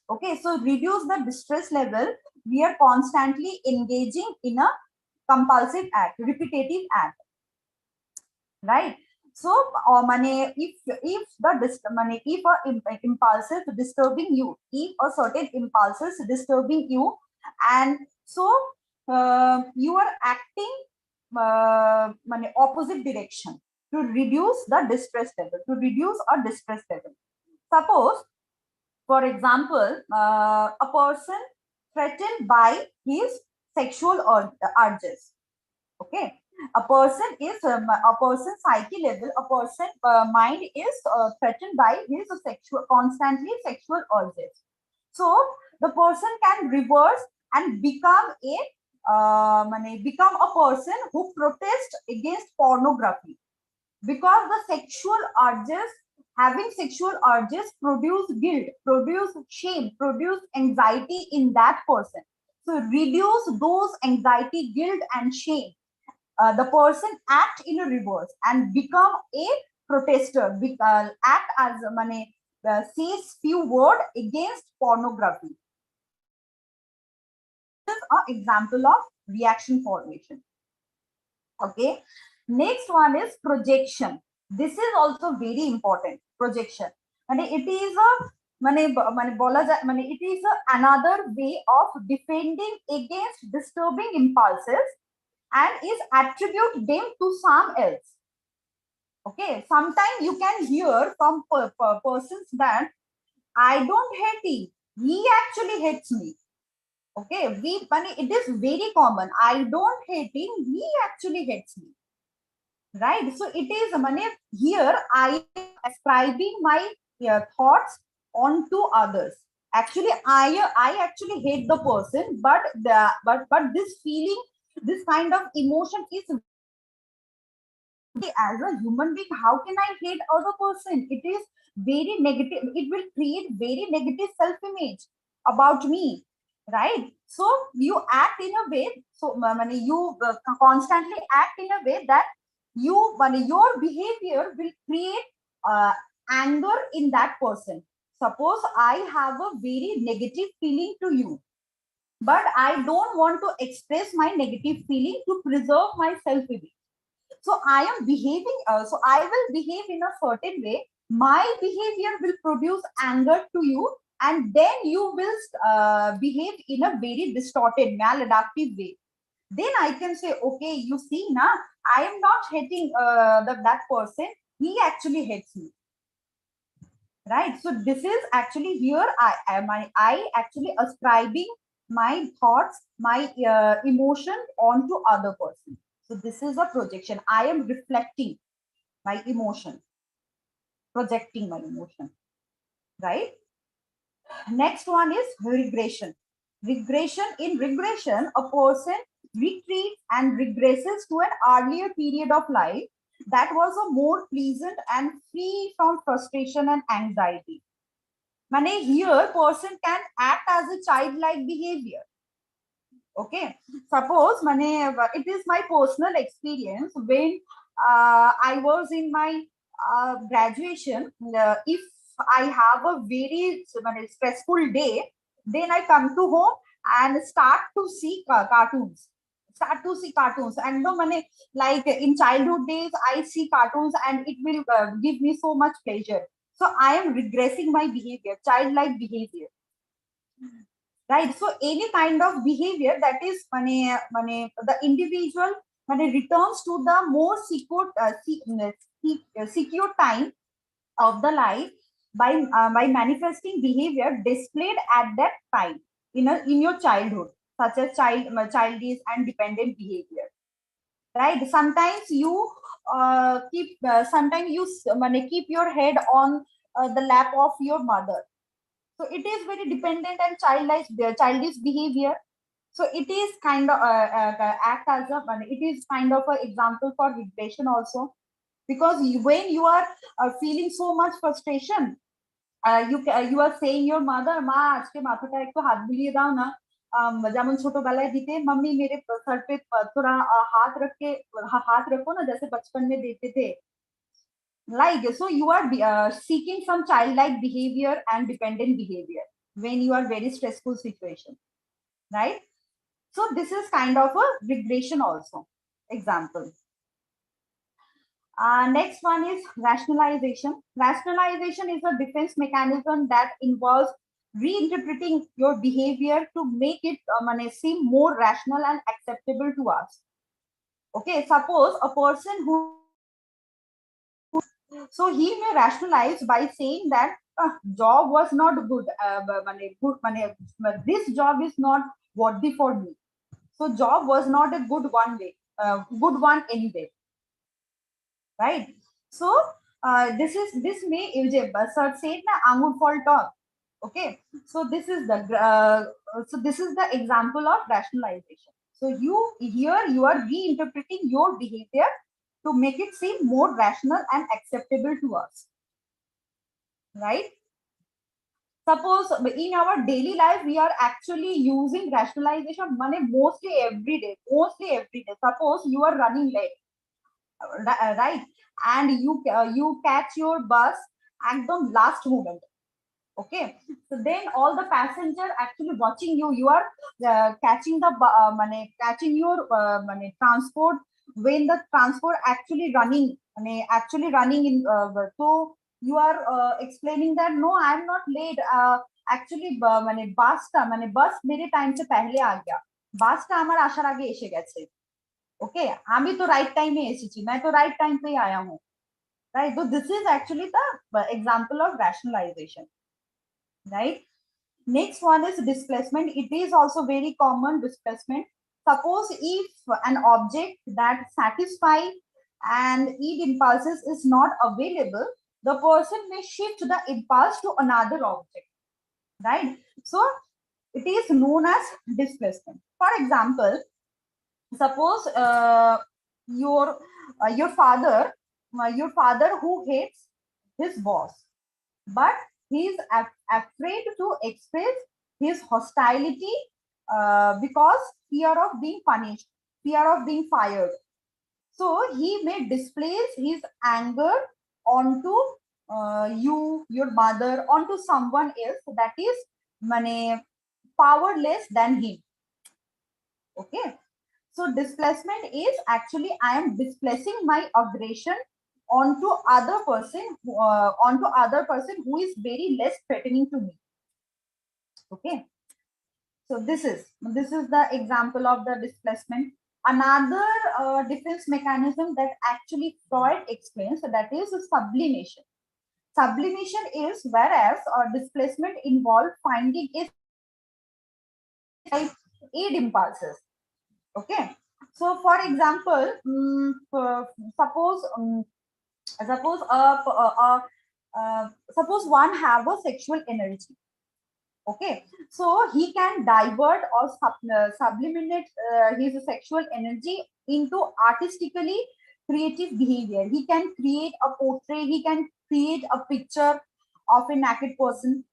Okay, so reduce the distress level. We are constantly engaging in a compulsive act, repetitive act, right? So if a impulses disturbing you, if a certain impulses disturbing you, and so you are acting opposite direction to reduce the distress level, to reduce a distress level. Suppose, for example, a person threatened by his sexual urges. Okay, a person psyche level, a person mind is threatened by his constantly sexual urges. So the person can reverse and become a become a person who protests against pornography, because the sexual urges, having sexual urges produce guilt, produce shame, produce anxiety in that person. So reduce those anxiety, guilt and shame. The person act in a reverse and become a protester, act as says few word against pornography. This is an example of reaction formation. Okay, next one is projection. This is also very important. Projection, and it is a it is another way of defending against disturbing impulses and is attribute them to some else. Okay, sometimes you can hear from persons that I don't hate him, he actually hates me. Okay, it is very common. I don't hate him, he actually hates me. Right? So it is here I am ascribing my thoughts onto others. Actually, I actually hate the person, but this feeling, this kind of emotion is, as a human being, how can I hate other person? It is very negative. It will create very negative self-image about me, right? So you act in a way, so you constantly act in a way that your behavior will create anger in that person. Suppose I have a very negative feeling to you, but I don't want to express my negative feeling to preserve my self-image. So I am behaving, so I will behave in a certain way. My behavior will produce anger to you, and then you will behave in a very distorted, maladaptive way. Then I can say, okay, you see, now I am not hating that person. He actually hates me. Right. So this is actually here I actually ascribing my thoughts, my emotion onto other person. So this is a projection. I am reflecting my emotion, projecting my emotion, right? Next one is regression. In regression, a person retreats and regresses to an earlier period of life that was a more pleasant and free from frustration and anxiety. Here, person can act as a childlike behavior. Okay, suppose it is my personal experience when I was in my graduation. If I have a very stressful day, then I come to home and start to see cartoons. And no money, like in childhood days, I see cartoons and it will give me so much pleasure. So I am regressing my behavior, childlike behavior. Right, so any kind of behavior that is the individual returns to the more secure time of the life by manifesting behavior displayed at that time in your childhood, such as childish and dependent behavior. Right, sometimes you keep your head on the lap of your mother. So it is very dependent and childish behavior. So it is kind of act as a, it is kind of an example for regression also, because when you are feeling so much frustration, you are saying your mother, ma আজকে মাথাটা একটু হাত বুলিয়ে দাও না, যেমন ছোটবেলায় দিতে मम्मी मेरे सर पे थोड़ा हाथ रखो ना, जैसे बचपन में देते थे. Like, so you are seeking some childlike behavior and dependent behavior when you are very stressful situation, right? So this is kind of a regression also example. Next one is rationalization. Rationalization is a defense mechanism that involves reinterpreting your behavior to make it seem more rational and acceptable to us. Okay, suppose a person who, so he may rationalize by saying that job was not good, this job is not worthy for me, so job was not a good one anyway, right? So this may sir said na angur fall top. Okay, so this is the example of rationalization. So here you are reinterpreting your behavior to make it seem more rational and acceptable to us, right? Suppose in our daily life we are actually using rationalization money mostly every day. Suppose you are running late, right? And you catch your bus at the last moment. Okay, so then all the passenger actually watching you. You are catching the catching your transport when the transport actually running in. So you are explaining that no, I am not late. Actually bus मेरे time से पहले आ गया. Bus টা আমার আসার আগে এসে গেছে. Okay, আমি তো right time এ এসেছি. मैं तो right time पे ही आया हूँ. Right, so this is actually the example of rationalization. Right. Next one is displacement. It is also very common, displacement. Suppose if an object that satisfies and id impulses is not available, the person may shift the impulse to another object, right? So it is known as displacement. For example, suppose your father who hates his boss, but he is afraid to express his hostility because fear of being punished, fear of being fired. So he may displace his anger onto your mother, onto someone else that is powerless than him. Okay, so displacement is actually I am displacing my aggression onto other person who is very less threatening to me. Okay, so this is the example of the displacement. Another defense mechanism that actually Freud explains, so that is sublimation. Sublimation is whereas displacement involves finding its aid impulses. Okay, so for example, suppose one have a sexual energy. Okay, so he can divert or sublimate his sexual energy into artistically creative behavior. He can create a portrait, he can create a picture of a naked person,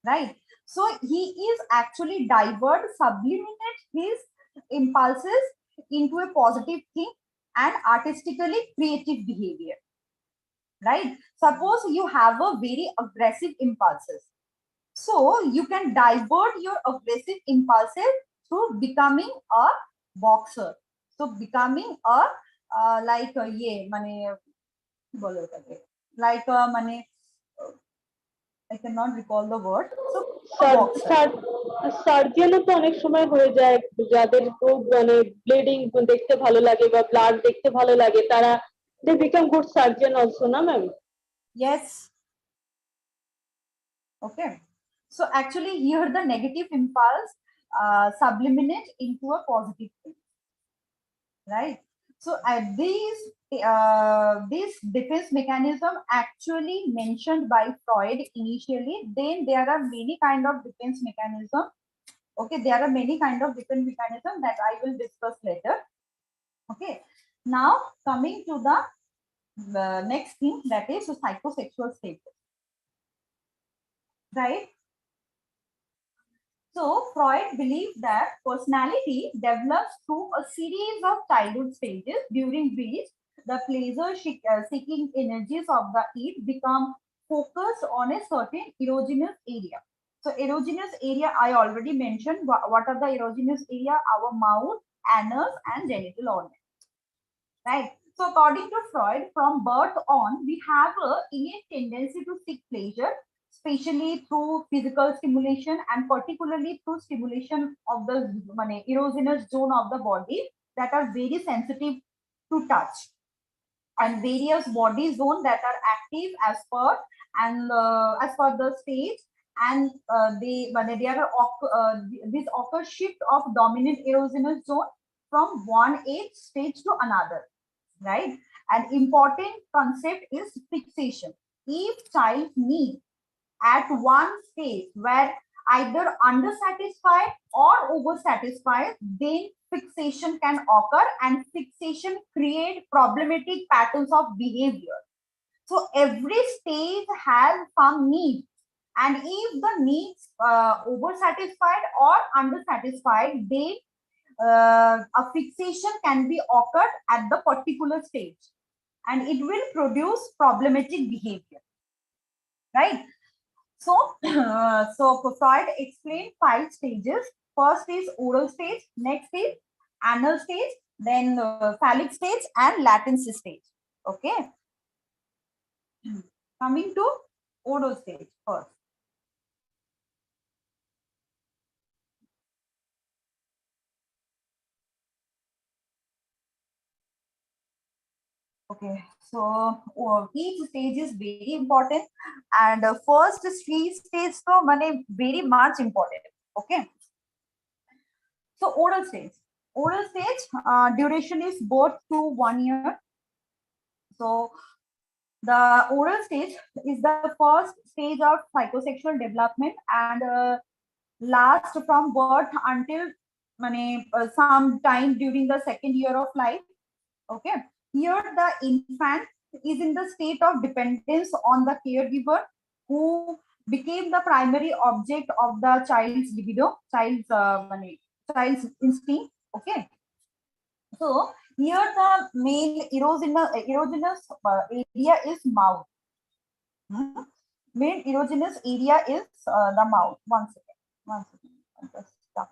right? So he is actually sublimate his impulses into a positive thing and artistically creative behavior, right? Suppose you have a very aggressive impulses, so you can divert your aggressive impulses through becoming a boxer. So becoming a like I cannot recall the word. So সার্জেনও তো অনেক সময় হয়ে যায় যাদের খুব bleeding দেখতে ভালো লাগে বা ব্লাড দেখতে ভালো লাগে তারা they become good surgeon also, na ma'am? Yes. Okay, so actually here the negative impulse subliminate into a positive thing, right? So this defense mechanism actually mentioned by Freud initially. Then there are many kind of defense mechanism. Okay, there are many kind of defense mechanism that I will discuss later. Okay, now coming to the next thing, that is psychosexual status, right? So Freud believed that personality develops through a series of childhood stages during which the pleasure-seeking energies of the id become focused on a certain erogenous area. So erogenous area I already mentioned. What are the erogenous area? Our mouth, anus, and genital organs. Right. So according to Freud, from birth on, we have an innate tendency to seek pleasure, especially through physical stimulation and particularly through stimulation of the erogenous zone of the body that are very sensitive to touch, and various body zones that are active as per the stage, and this occurs shift of dominant erogenous zone from one age stage to another, right? An important concept is fixation. If child need at one stage where either undersatisfied or oversatisfied, then fixation can occur, and fixation create problematic patterns of behavior. So every stage has some needs, and if the needs oversatisfied or undersatisfied, then a fixation can be occurred at the particular stage, and it will produce problematic behavior, right? So, so Freud explained 5 stages. First is oral stage, next is anal stage, then phallic stage, and latency stage. Okay. Coming to oral stage first. Okay, so each stage is very important, and first 3 stages so money very much important. Okay, so oral stage. Oral stage duration is both to 1 year. So the oral stage is the first stage of psychosexual development, and lasts from birth until some time during the 2nd year of life. Okay, here the infant is in the state of dependence on the caregiver, who became the primary object of the child's libido, child's instinct. Okay, so here the main erogenous area is mouth. Main erogenous area is the mouth. One second. I'll just stop.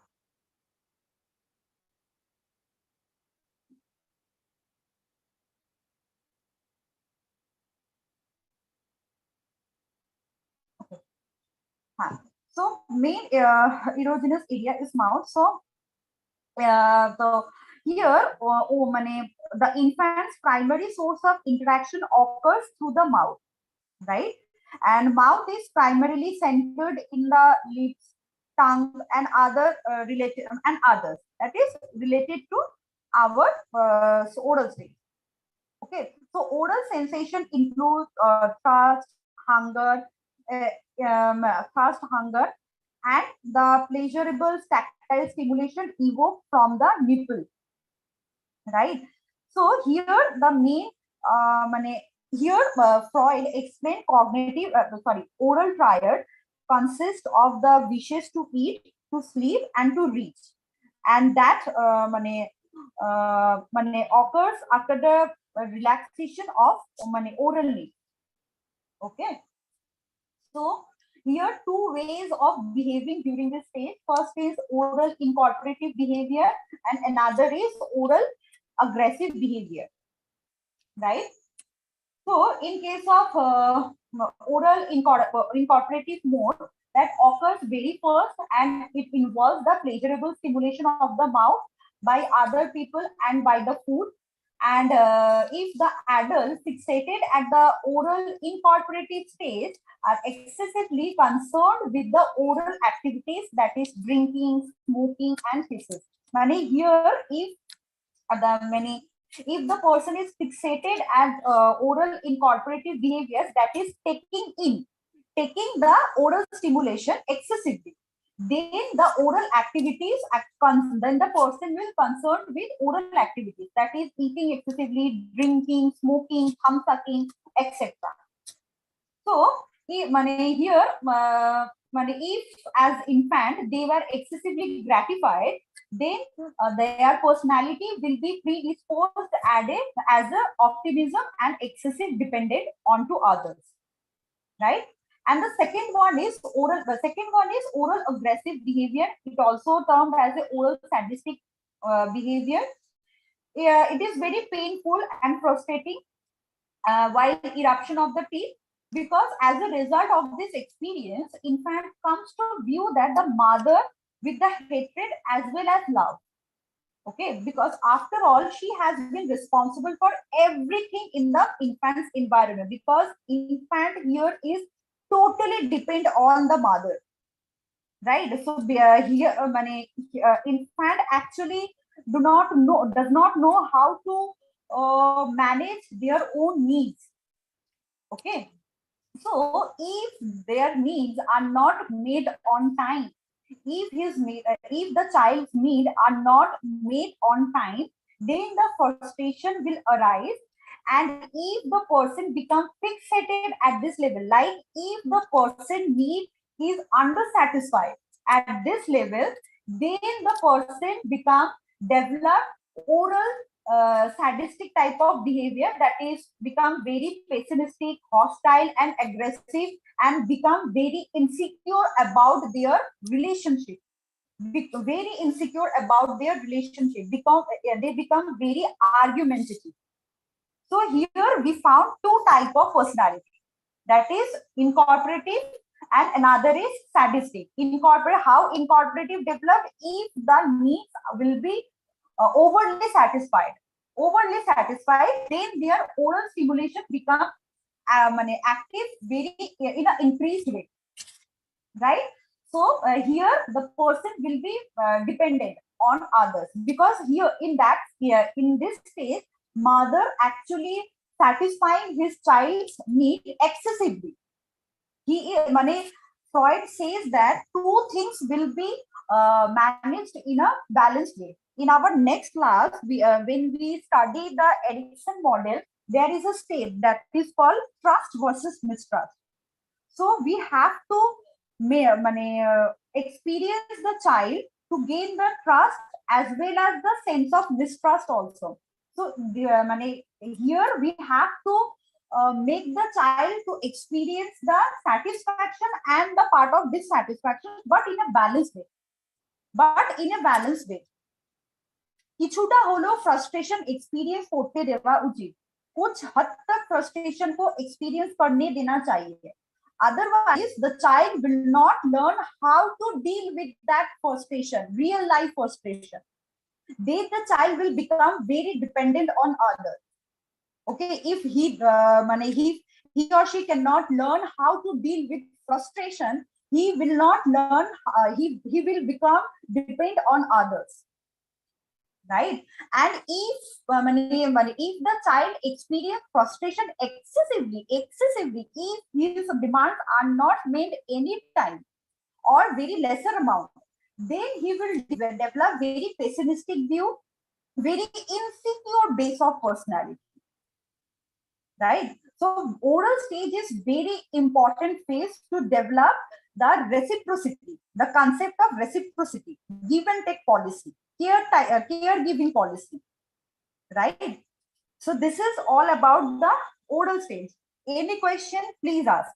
So main erogenous area is mouth. So here the infant's primary source of interaction occurs through the mouth, right? And mouth is primarily centered in the lips, tongue, and other related and others that is related to our oral stage. Okay, so oral sensation includes thirst, hunger, and the pleasurable tactile stimulation evoked from the nipple, right? So here the main Freud explained oral triad consists of the wishes to eat, to sleep, and to reach, and that occurs after the relaxation of oral need. Okay, so here 2 ways of behaving during this stage. First is oral incorporative behavior, and another is oral aggressive behavior, right? So in case of oral incorporative mode, that occurs very first, and it involves the pleasurable stimulation of the mouth by other people and by the food. And if the adult fixated at the oral incorporative stage are excessively concerned with the oral activities, that is drinking, smoking, and kisses. Here, if the person is fixated at oral incorporative behaviors, that is taking the oral stimulation excessively, then the oral activities, then the person will concerned with oral activities, that is eating excessively, drinking, smoking, thumb sucking, etc. So here if as infant they were excessively gratified, then their personality will be predisposed added as a optimism and excessive dependent onto others, right? And the second one is oral aggressive behavior. It also termed as a oral sadistic behavior. It is very painful and frustrating while eruption of the teeth, because as a result of this experience, infant comes to view that the mother with the hatred as well as love. Okay, because after all, she has been responsible for everything in the infant's environment, because infant here is totally depend on the mother, right? So here infant actually does not know how to manage their own needs. Okay, So if their needs are not made on time, if the child's needs are not made on time, then the frustration will arise. And if the person becomes fixated at this level, like if the person need is undersatisfied at this level, then the person become develop oral sadistic type of behavior, that is become very pessimistic, hostile and aggressive, and become very insecure about their relationship, very insecure about their relationship, they become very argumentative. So here we found two type of personality, that is incorporative and another is sadistic. How incorporative develop? If the needs will be overly satisfied, then their oral stimulation become active very in an increased way, right? So here the person will be dependent on others, because in this stage, mother actually satisfying his child's need excessively. Freud says that two things will be managed in a balanced way. In our next class, when we study the Erikson model, there is a state that is called trust versus mistrust. So we have to experience the child to gain the trust as well as the sense of mistrust also. So here we have to make the child to experience the satisfaction and the part of dissatisfaction, but in a balanced way. কিছুটা হলেও frustration experience করতে দেওয়া উচিত, कुछ हद तक frustration को experience करने देना चाहिए. Otherwise, the child will not learn how to deal with that frustration, real life frustration. Then the child will become very dependent on others. Okay, if he or she cannot learn how to deal with frustration, he will not learn. He will become dependent on others, right? And if the child experience frustration excessively, if his demands are not made any time or very lesser amount, then he will develop very pessimistic view, very insecure base of personality, right? So oral stage is very important phase to develop the reciprocity, the concept of reciprocity, give and take policy, caregiving policy, right? So this is all about the oral stage. Any question, please ask.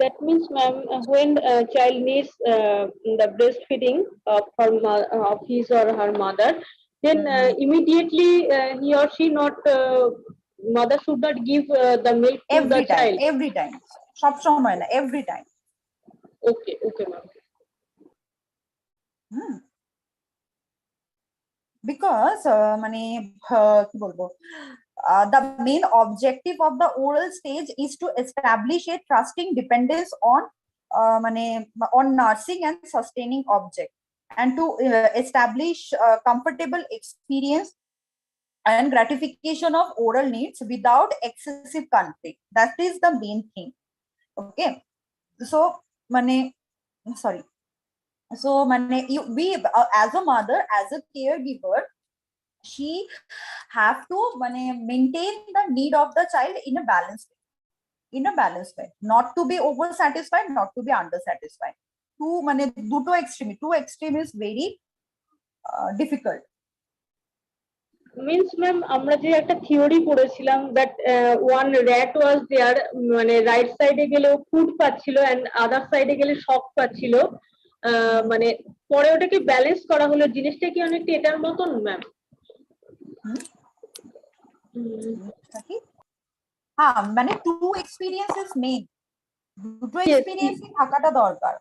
That means, ma'am, when a child needs the breastfeeding of his or her mother, then immediately he or she mother should not give the milk to the child. Every time. সব সময় না, every time. Okay, ma'am. Because the main objective of the oral stage is to establish a trusting dependence on nursing and sustaining object, and to establish comfortable experience and gratification of oral needs without excessive conflict. That is the main thing. Okay, so we as a mother, as a caregiver, she have to maintain the need of the child in a balanced way, not to be over satisfied, not to be under satisfied. Two extreme is very difficult. Means, ma'am, আমরা যে একটা theory পড়েছিলাম that one rat was there, মানে right সাইডে গেলেও food পাচ্ছিল and আদার সাইডে গেলে শক পাচ্ছিল, মানে পরে ওটাকে ব্যালেন্স করা হলো, জিনিসটা কি অনেকটা এটার মতন, ম্যাম? হ্যাঁ, মানে টু এক্সপেরিয়েন্সেস মেইন, দুটো এক্সপেরিয়েন্স থাকাটা দরকার।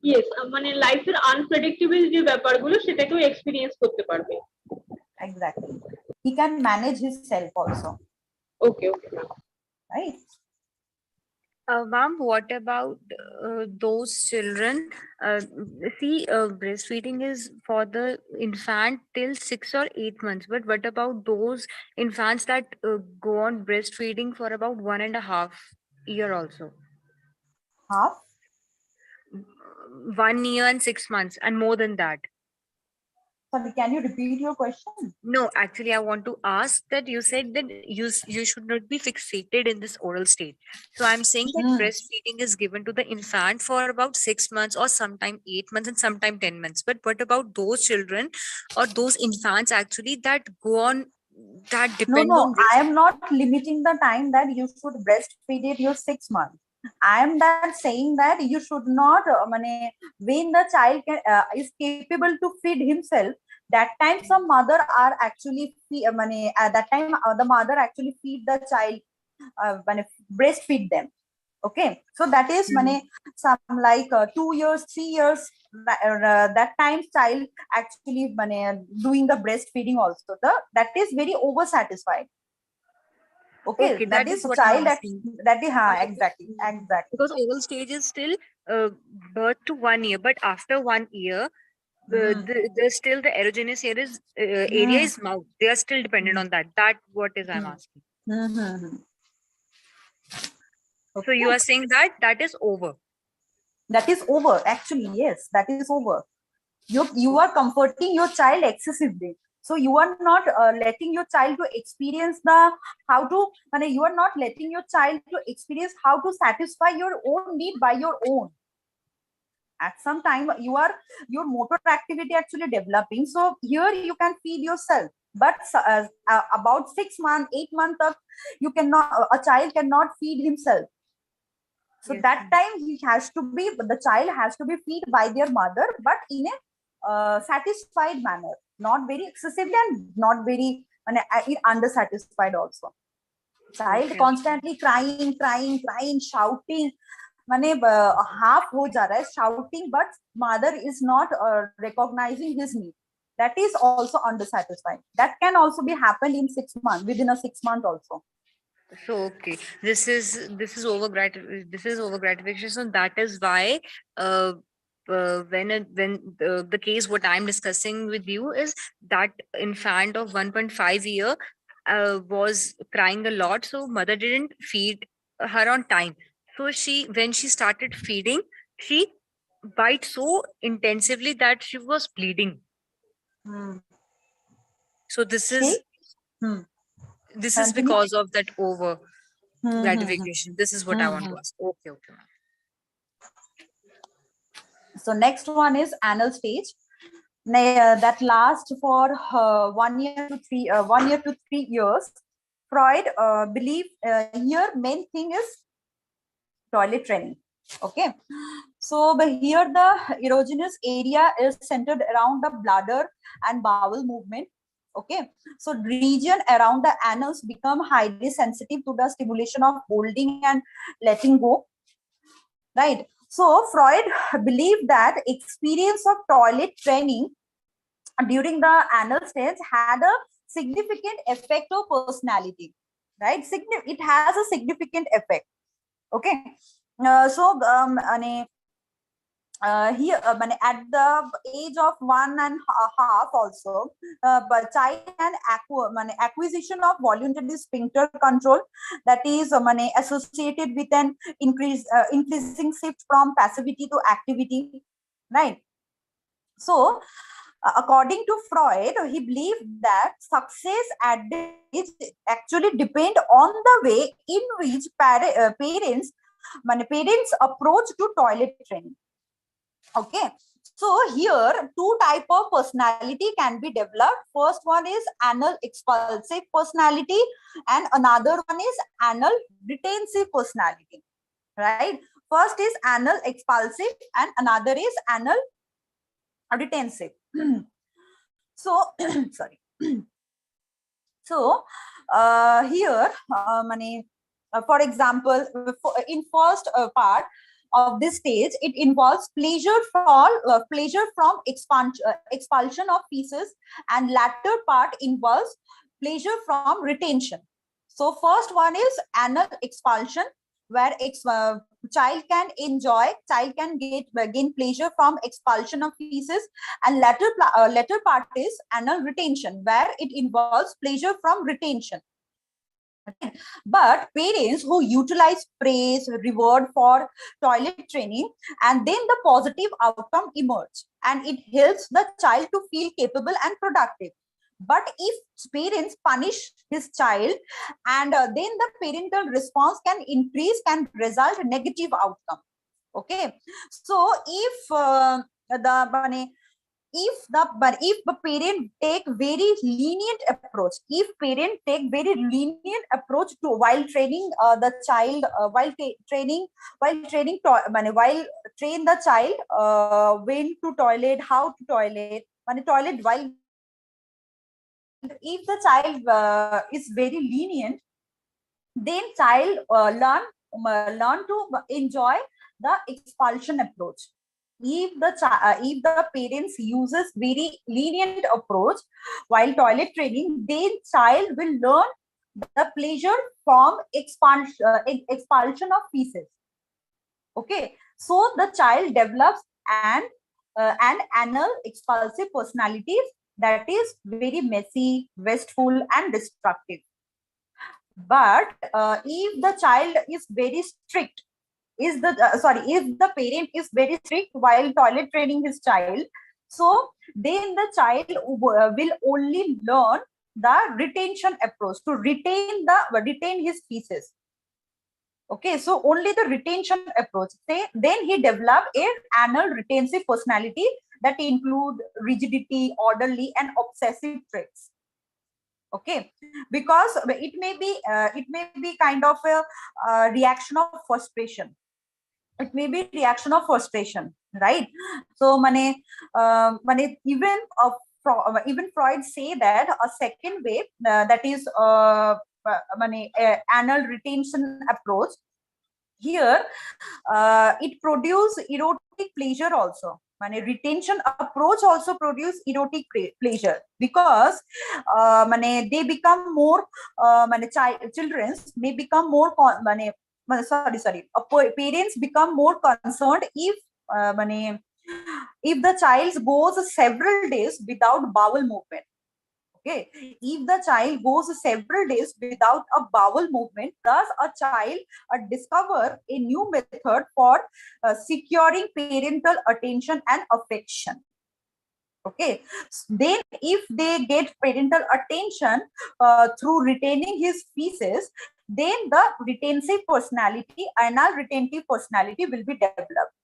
ইয়েস, মানে লাইফের আনপ্রেডিক্টেবল যে ব্যাপারগুলো সেটাকেও এক্সপেরিয়েন্স করতে পারবে। Exactly, he can manage his self also. Okay, ma'am, right. Ma'am, what about those children? See, breastfeeding is for the infant till 6 or 8 months. But what about those infants that go on breastfeeding for about 1.5 year also? Half. 1 year and 6 months and more than that. Sorry, can you repeat your question? No, actually, I want to ask that you said that you should not be fixated in this oral state. So I'm saying that breastfeeding is given to the infant for about 6 months or sometime 8 months and sometime 10 months. But what about those children or those infants actually that go on that depend No, on I am not limiting the time that you should breastfeed it your 6 months. I am that saying that you should not, when the child is capable to feed himself, that time some mother are actually, at that time the mother actually feed the child, breastfeed them. Okay, so that is some like 2 years, 3 years, that time child actually doing the breastfeeding also. That is very over satisfied. Okay, that is what I'm child asking. that is exactly. Because oral stage is still birth to 1 year, but after 1 year, the still the erogenous area is mouth. They are still dependent on that. That what is I'm asking. So you Okay. are saying that that is over. That is over. Actually, yes, that is over. You are comforting your child excessively. So you are not letting your child to experience the how to. You are not letting your child to experience how to satisfy your own need by your own. At some time, your motor activity actually developing. So here you can feed yourself. But about 6 months, 8 months of you cannot. A child cannot feed himself. So Yes, that time the child has to be fed by their mother, but in a satisfied manner, not very excessively and not very undersatisfied also. Child okay. constantly crying, shouting, half ho ja raha hai, shouting, but mother is not recognizing his need. That is also undersatisfied. That can also be happened in 6 months, within a 6 month also. So okay, this is this is over gratification. So that is why when the case what I'm discussing with you is that infant of 1.5 year was crying a lot, so mother didn't feed her on time. So when she started feeding, she bite so intensively that she was bleeding. So See? this is Continue. because of that over gratification. This is what I want to ask. Okay, okay, ma'am. So next one is anal stage. That lasts for 1 year to 3 years. Freud believe here main thing is toilet training. Okay, so but here the erogenous area is centered around the bladder and bowel movement. Okay, so region around the anus become highly sensitive to the stimulation of holding and letting go. Right. So Freud believed that experience of toilet training during the anal stage had a significant effect of personality. Right. It has a significant effect. Okay. Here at the age of 1.5 also, but child and acquisition of voluntary sphincter control, that is associated with an increasing shift from passivity to activity, right? So according to Freud, he believed that success at this age actually depend on the way in which parents approach to toilet training. Okay, so here two type of personality can be developed. First one is anal expulsive personality and another one is anal retentive personality, right? First is anal expulsive and another is anal retentive. So sorry. So here for example, in first part of this stage, it involves pleasure from expulsion of feces, and latter part involves pleasure from retention. So first one is anal expulsion, where child can gain pleasure from expulsion of feces, and latter part is anal retention, where it involves pleasure from retention. But parents who utilize praise, reward for toilet training, and then the positive outcome emerge, and it helps the child to feel capable and productive. But if parents punish his child, and then the parental response can result negative outcome. Okay, so if the parent take very lenient approach, to while training the child, while train the child when to toilet, how to toilet, toilet while, if the child is very lenient, then child learn to enjoy the expulsion approach. If the parents uses very lenient approach while toilet training, then child will learn the pleasure from expulsion of feces. Okay, so the child develops an anal expulsive personality that is very messy, wasteful, and destructive. But if the child is very strict, if the parent is very strict while toilet training his child, so then the child will only learn the retention approach, to retain his feces. Okay, so only the retention approach. Then he develop an anal retentive personality that include rigidity, orderly, and obsessive traits. Okay, because it may be kind of a reaction of frustration. It may be reaction of frustration, right? So even Freud say that a second way, that is anal retention approach, here it produce erotic pleasure also. Retention approach also produce erotic pleasure, because they become more children may become more parents become more concerned if the child goes several days without bowel movement. Okay, if the child goes several days without a bowel movement, thus a child discover a new method for securing parental attention and affection. Okay, then if they get parental attention through retaining his feces, then the retentive personality, anal retentive personality, will be developed.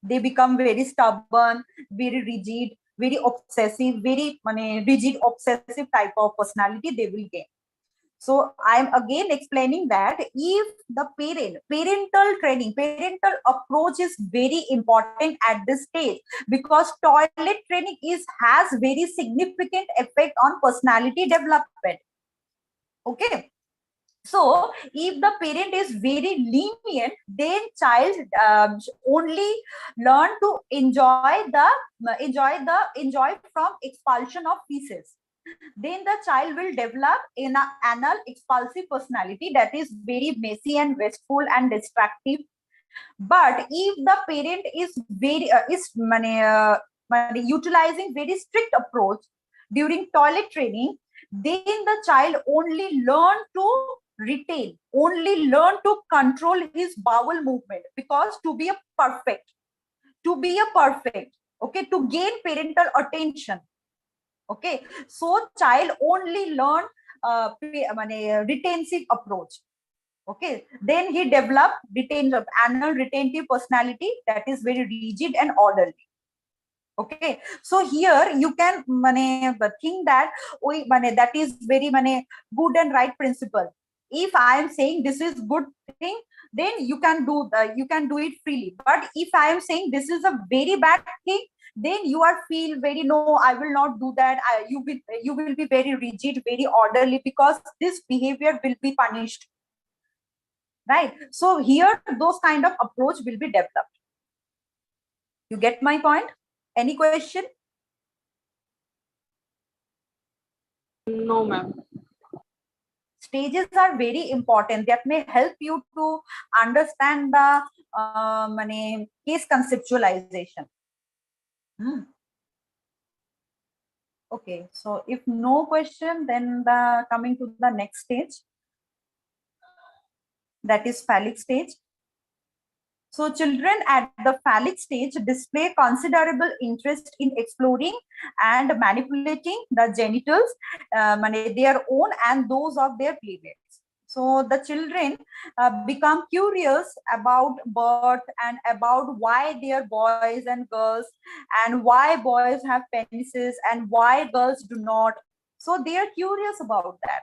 They become very stubborn, very rigid, very obsessive, very rigid, obsessive type of personality they will gain. So I am again explaining that if the parental approach is very important at this stage, because toilet training has very significant effect on personality development. Okay. So if the parent is very lenient, then child only learn to enjoy from expulsion of feces. Then the child will develop an anal expulsive personality that is very messy and wasteful and destructive. But if the parent is utilizing very strict approach during toilet training, then the child only learn to retain, only learn to control his bowel movement, because to be a perfect, okay, to gain parental attention. Okay, so child only learn retentive approach. Okay, then he developed anal retentive personality that is very rigid and orderly. Okay, so here you can think that that is very good and right principle. If I am saying this is good thing, then you can do it freely. But if I am saying this is a very bad thing, then you are feel very, no, I will not do that. You will be very rigid, very orderly, because this behavior will be punished, right? So here those kind of approach will be developed. You get my point? Any question? No, ma'am. stages are very important. That may help you to understand the case conceptualization. Okay, so if no question, then coming to the next stage, that is phallic stage. So children at the phallic stage display considerable interest in exploring and manipulating the genitals, their own and those of their playmates. So the children become curious about birth and about why they are boys and girls, and why boys have penises and why girls do not. So they are curious about that.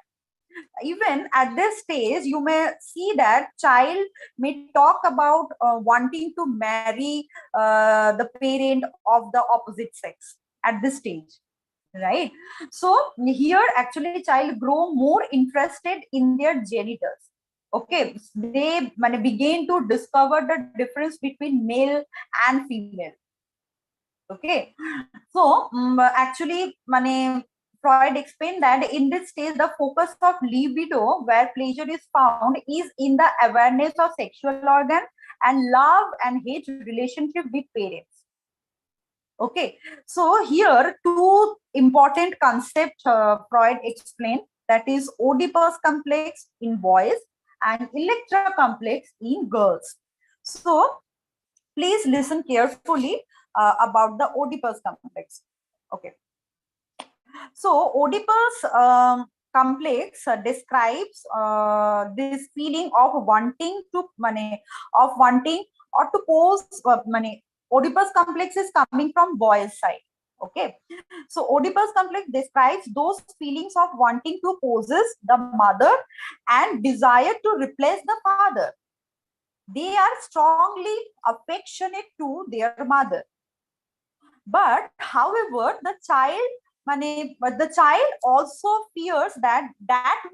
Even at this stage, you may see that child may talk about wanting to marry the parent of the opposite sex at this stage, right? So here actually child grow more interested in their genitals. Okay, they begin to discover the difference between male and female. Okay, so actually Freud explained that in this stage, the focus of libido, where pleasure is found, is in the awareness of sexual organ and love and hate relationship with parents. Okay, so here two important concepts Freud explained, that is Oedipus complex in boys and Electra complex in girls. So please listen carefully about the Oedipus complex. Okay. So Oedipus complex describes this feeling of wanting to or to pose Oedipus complex is coming from boys' side. Okay, so Oedipus complex describes those feelings of wanting to possess the mother and desire to replace the father. They are strongly affectionate to their mother, but however the child also fears that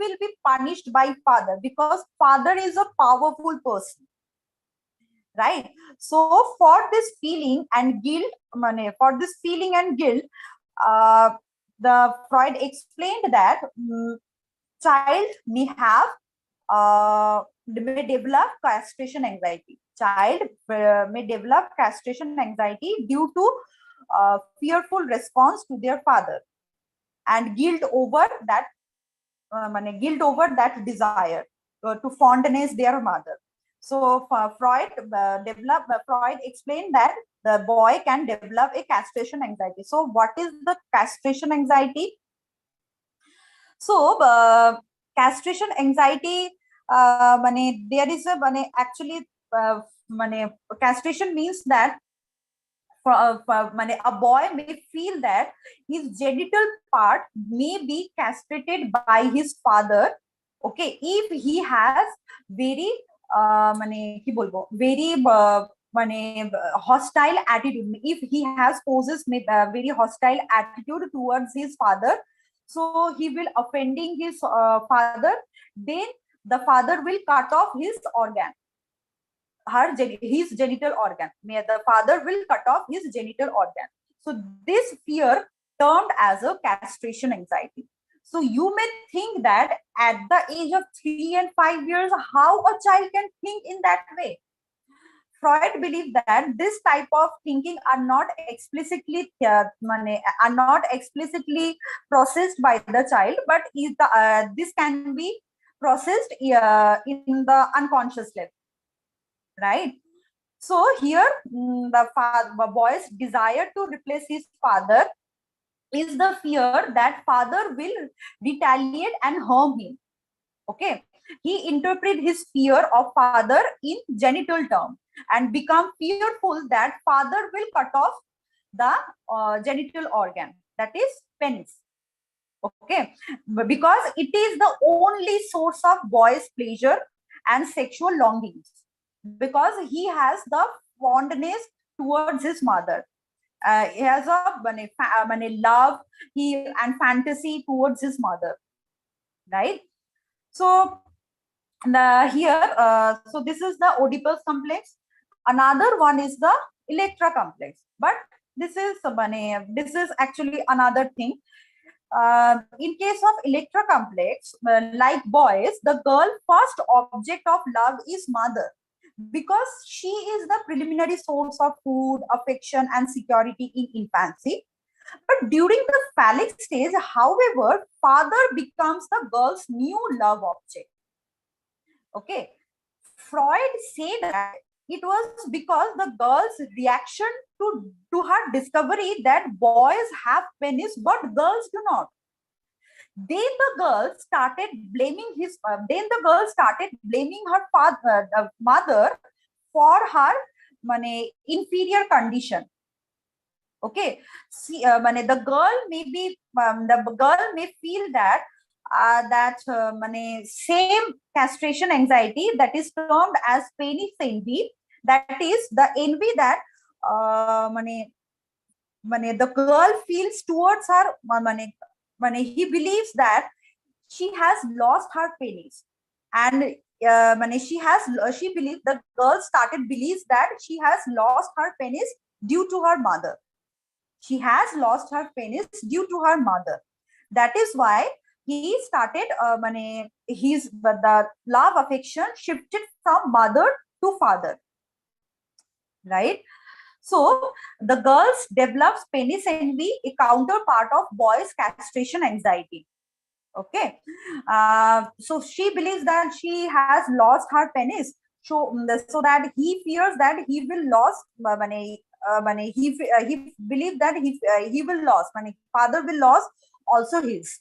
will be punished by father, because father is a powerful person, right? So for this feeling and guilt, the Freud explained that child may develop castration anxiety. Child may develop castration anxiety due to fearful response to their father and guilt over that desire to fondness their mother. So Freud explained that the boy can develop a castration anxiety. So what is the castration anxiety? So castration anxiety, there is a actually castration means that a boy may feel that his genital part may be castrated by his father. Okay, if he has very hostile attitude, if he has poses very hostile attitude towards his father, so he will offending his father, then the father will cut off his organ, his genital organ. The father will cut off his genital organ. So this fear termed as a castration anxiety. So you may think that at the age of 3 and 5 years, how a child can think in that way? Freud believed that this type of thinking are not explicitly processed by the child, but this can be processed in the unconscious level, right? So here the boy's desire to replace his father is the fear that father will retaliate and harm him. Okay, he interpret his fear of father in genital term and become fearful that father will cut off the genital organ, that is penis. Okay, because it is the only source of boy's pleasure and sexual longings, because he has the fondness towards his mother. He has a love and fantasy towards his mother, right? So so this is the Oedipus complex. Another one is the Electra complex, but this is actually another thing. In case of Electra complex, like boys, the girl first object of love is mother, because she is the preliminary source of food, affection, and security in infancy. But during the phallic stage, however, father becomes the girl's new love object. Okay, Freud said that it was because the girl's reaction to her discovery that boys have penis but girls do not. Then the girl started blaming her father, mother, for her inferior condition. Okay, see, the girl may feel that same castration anxiety that is termed as penis envy, that is the envy that the girl feels towards her. He believes that she has lost her penis, and she believes, the girl believes that she has lost her penis due to her mother. She has lost her penis due to her mother. That is why he started the love affection shifted from mother to father, right? So the girls develops penis envy, a counterpart of boys' castration anxiety. Okay, so she believes that she has lost her penis, so that he fears that he will lose. He believes that he will lose. Father will lose also his.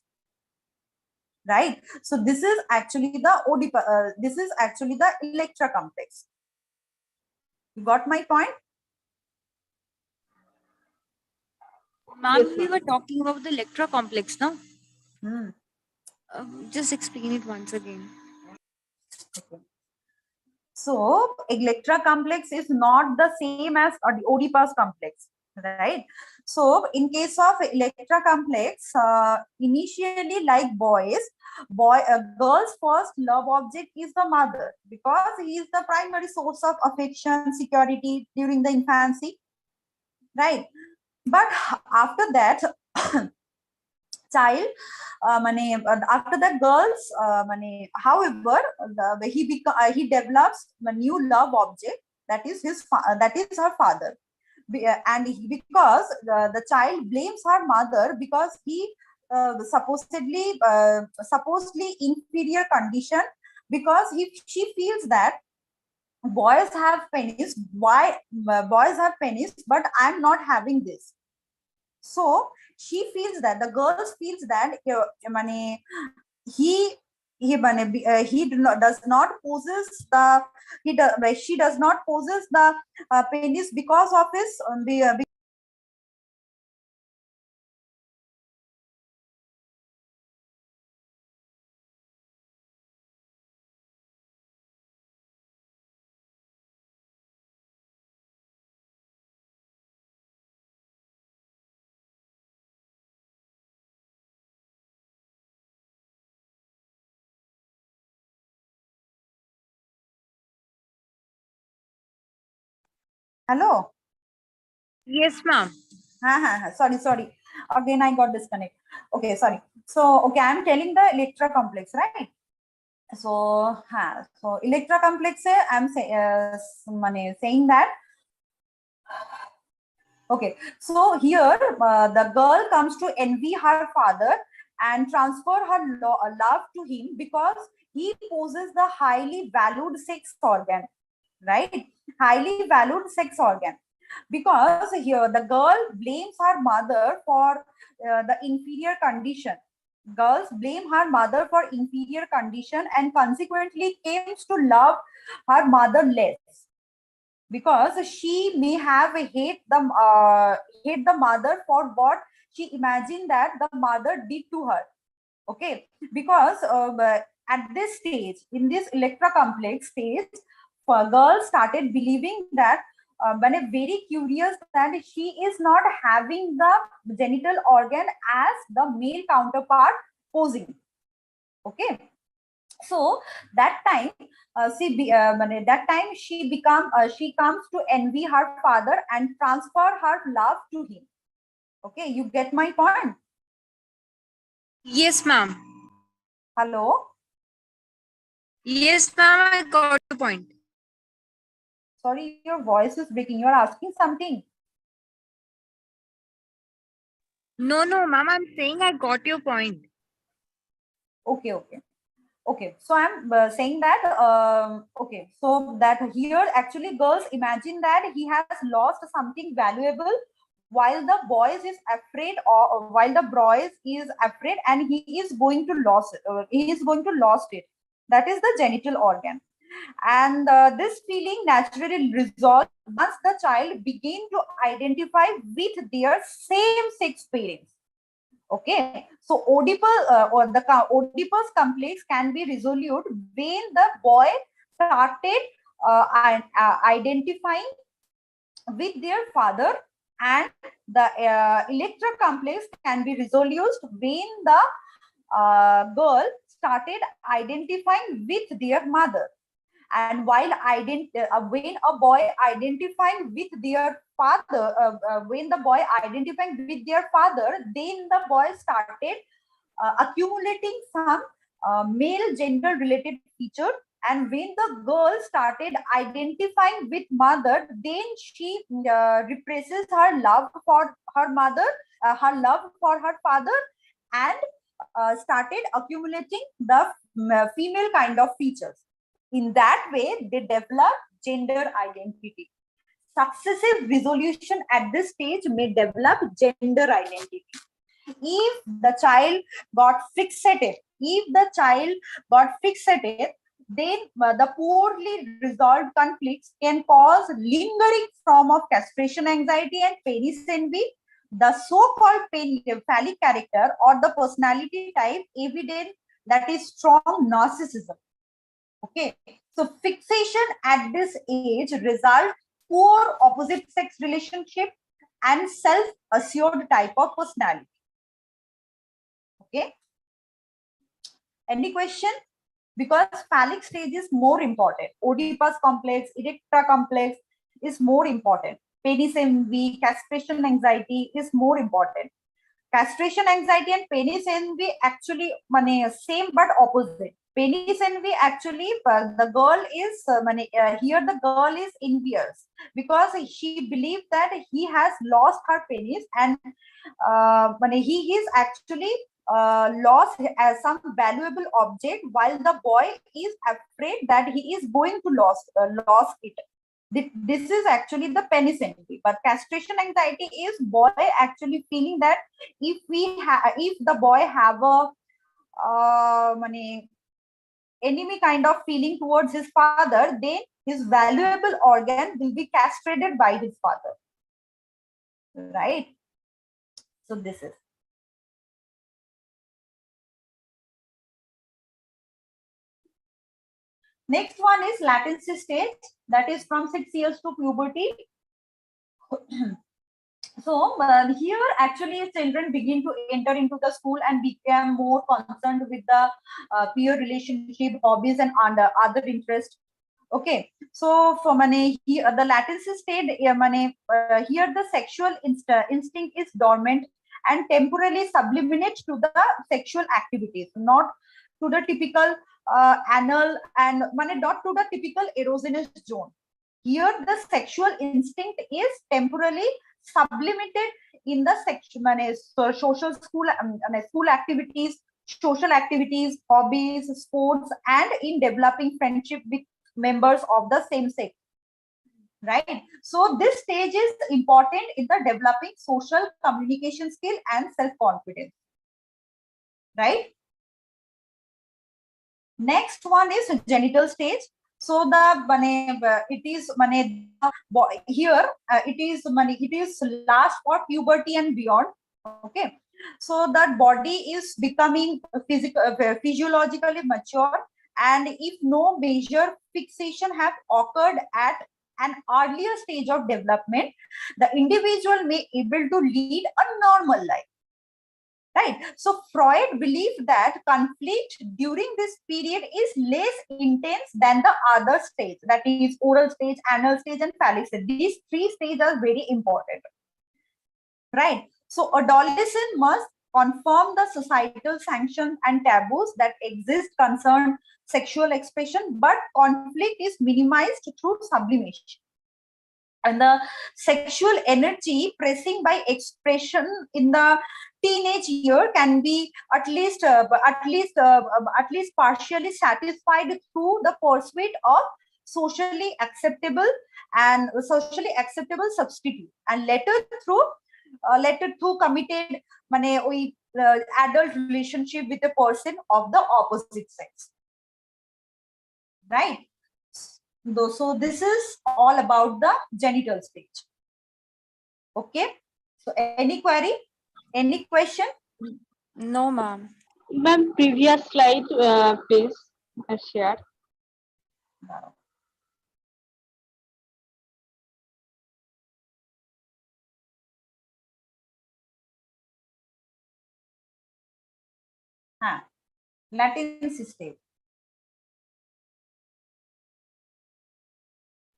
Right. So this is actually the this is actually the Electra complex. You got my point? Ma'am, Yes, we were talking about the Electra complex, no? Hmm. Just explain it once again. Okay. So Electra complex is not the same as the Oedipus complex, right? So in case of Electra complex, initially like boys, girl's first love object is the mother, because he is the primary source of affection, security during the infancy, right? But after that, child, after that girls, however, he develops a new love object, that is that is her father. Because the child blames her mother because he supposedly inferior condition, because she feels that boys have penis, why boys have penis but I'm not having this. So she feels that, the girls feels that he does not possess the she does not possess the penis because of his hello. Yes, ma'am. Sorry. Again, I got disconnect. Okay, sorry. So, okay, I'm telling the Electra complex, right? So, so Electra complex, I'm saying that. Okay, so here the girl comes to envy her father and transfer her love to him because he possesses the highly valued sex organ, right? Highly valued sex organ. Because here the girl blames her mother for the inferior condition. Girls blame her mother for inferior condition and consequently comes to love her mother less, because she may have hate the mother for what she imagined that the mother did to her. Okay, because at this stage, in this Electra complex stage, girls started believing that when a very curious that she is not having the genital organ as the male counterpart posing. Okay, so that time she comes to envy her father and transfer her love to him. Okay, you get my point? Yes, ma'am. Hello? Yes, ma'am, I got the point. Sorry, your voice is breaking. You're asking something. No, ma'am, I'm saying I got your point. Okay, okay. Okay, so I'm saying that, okay, so that here actually girls imagine that he has lost something valuable while the boys is afraid, or while the boys is afraid and he is going to lost it. That is the genital organ. And this feeling naturally resolves once the child begin to identify with their same sex parents. Okay, so Oedipus complex can be resolved when the boy started identifying with their father, and the Electra complex can be resolved when the girl started identifying with their mother. And when a boy identifying with their father, when the boy identifying with their father, then the boy started accumulating some male gender related feature. And when the girl started identifying with mother, then she represses her love for her mother, her love for her father, and started accumulating the female kind of features. In that way, they develop gender identity. Successive resolution at this stage may develop gender identity. If the child got fixated, then the poorly resolved conflicts can cause lingering form of castration anxiety and penis envy. The so-called phallic character or the personality type evident that is strong narcissism. Okay, so fixation at this age result poor opposite sex relationship and self-assured type of personality. Okay, any question? Because phallic stage is more important. Oedipus complex, Erecta complex is more important. Penis envy, castration anxiety is more important. Castration anxiety and penis envy actually same but opposite. Penis envy actually, the girl is here the girl is envious because she believes that he has lost her penis, and he is actually lost as some valuable object, while the boy is afraid that he is going to lost it. This is actually the penis envy. But castration anxiety is boy actually feeling that if the boy have a enemy kind of feeling towards his father, then his valuable organ will be castrated by his father, right? So this is. Next one is latency stage, that is from 6 years to puberty. So here actually children begin to enter into the school and become more concerned with the peer relationship, hobbies, and other interests. Okay, so for here the latency state, here the sexual instinct is dormant and temporarily sublimate to the sexual activities, not to the typical anal and not to the typical erogenous zone. Here the sexual instinct is temporarily sublimated in the social school activities, social activities, hobbies, sports, and in developing friendship with members of the same sex, right? So this stage is important in the developing social communication skill and self-confidence, right? Next one is genital stage. So the it is here it is last for puberty and beyond. Okay, so that body is becoming physiologically mature, and if no major fixation have occurred at an earlier stage of development, the individual may able to lead a normal life. Right. So Freud believed that conflict during this period is less intense than the other stage, that is oral stage, anal stage, and phallic stage. These three stages are very important. Right. So adolescent must confirm the societal sanctions and taboos that exist concern sexual expression, but conflict is minimized through sublimation. And the sexual energy pressing by expression in the teenage year can be at least partially satisfied through the pursuit of socially acceptable substitute, and later through committed adult relationship with a person of the opposite sex, right? So this is all about the genital stage. Okay, so any query, any question? No, ma'am. Ma'am, previous slide, please share. No. Latency stage.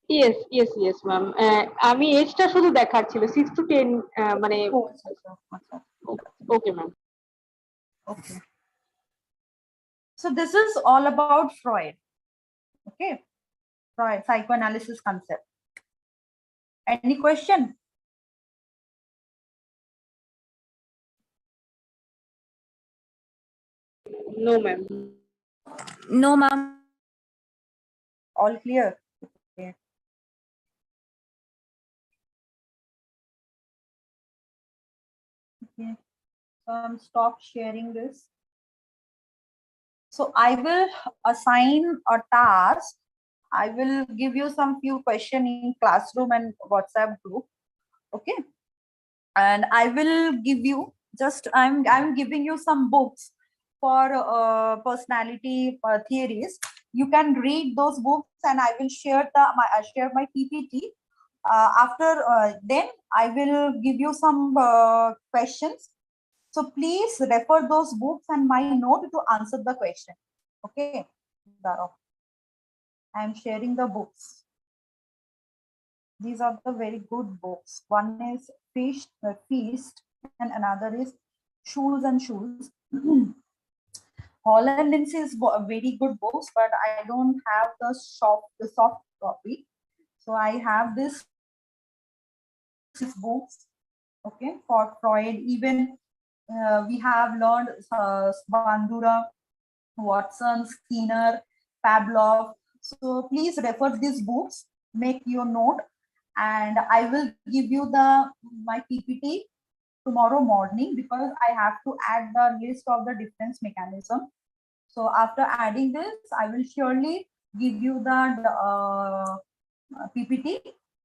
Yes, ma'am. আমি এজটা শুধু দেখার ছিল 6 to 10 মানে okay ma'am. Okay. So this is all about Freud. Okay. Freud, psychoanalysis concept. Any question? No, ma'am. No, ma'am. All clear? Okay. Okay. So stop sharing this. So I will assign a task. I will give you some few questions in classroom and WhatsApp group. Okay. And I will give you I'm giving you some books for personality theories. You can read those books, and I will share my PPT. After then I will give you some questions. So please refer those books and my note to answer the question. Okay, I am sharing the books. These are the very good books. One is Feast, and another is Shoes and Shoes. Hall and Lindsay is very good books, but I don't have the soft copy. So I have these books. Okay, for Freud. Even we have learned Bandura, Watson, Skinner, Pavlov. So please refer these books, make your note, and I will give you my PPT tomorrow morning, because I have to add the list of the difference mechanism. So after adding this, I will surely give you the PPT,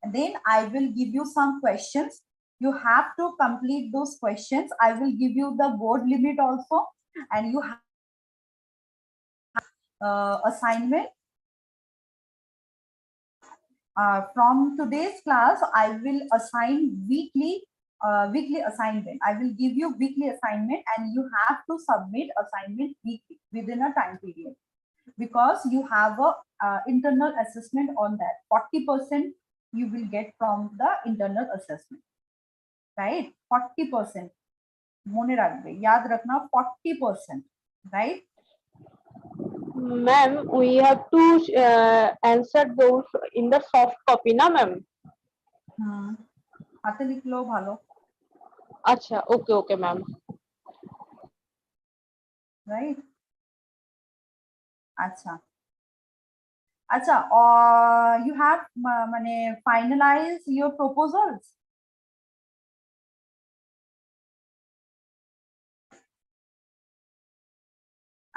and then I will give you some questions. You have to complete those questions. I will give you the word limit also, and you have assignment. From today's class, I will assign weekly assignment. I will give you weekly assignment, and you have to submit assignment weekly within a time period, because you have a internal assessment on that. 40% you will get from the internal assessment, right? 40%. মনে রাখবে, याद रखना 40%, right? Ma'am, we have to answer those in the soft copy, na ma'am? হাতে লিখলেও ভালো। আচ্ছা, okay ma'am. Right? আচ্ছা, you have finalize your proposals.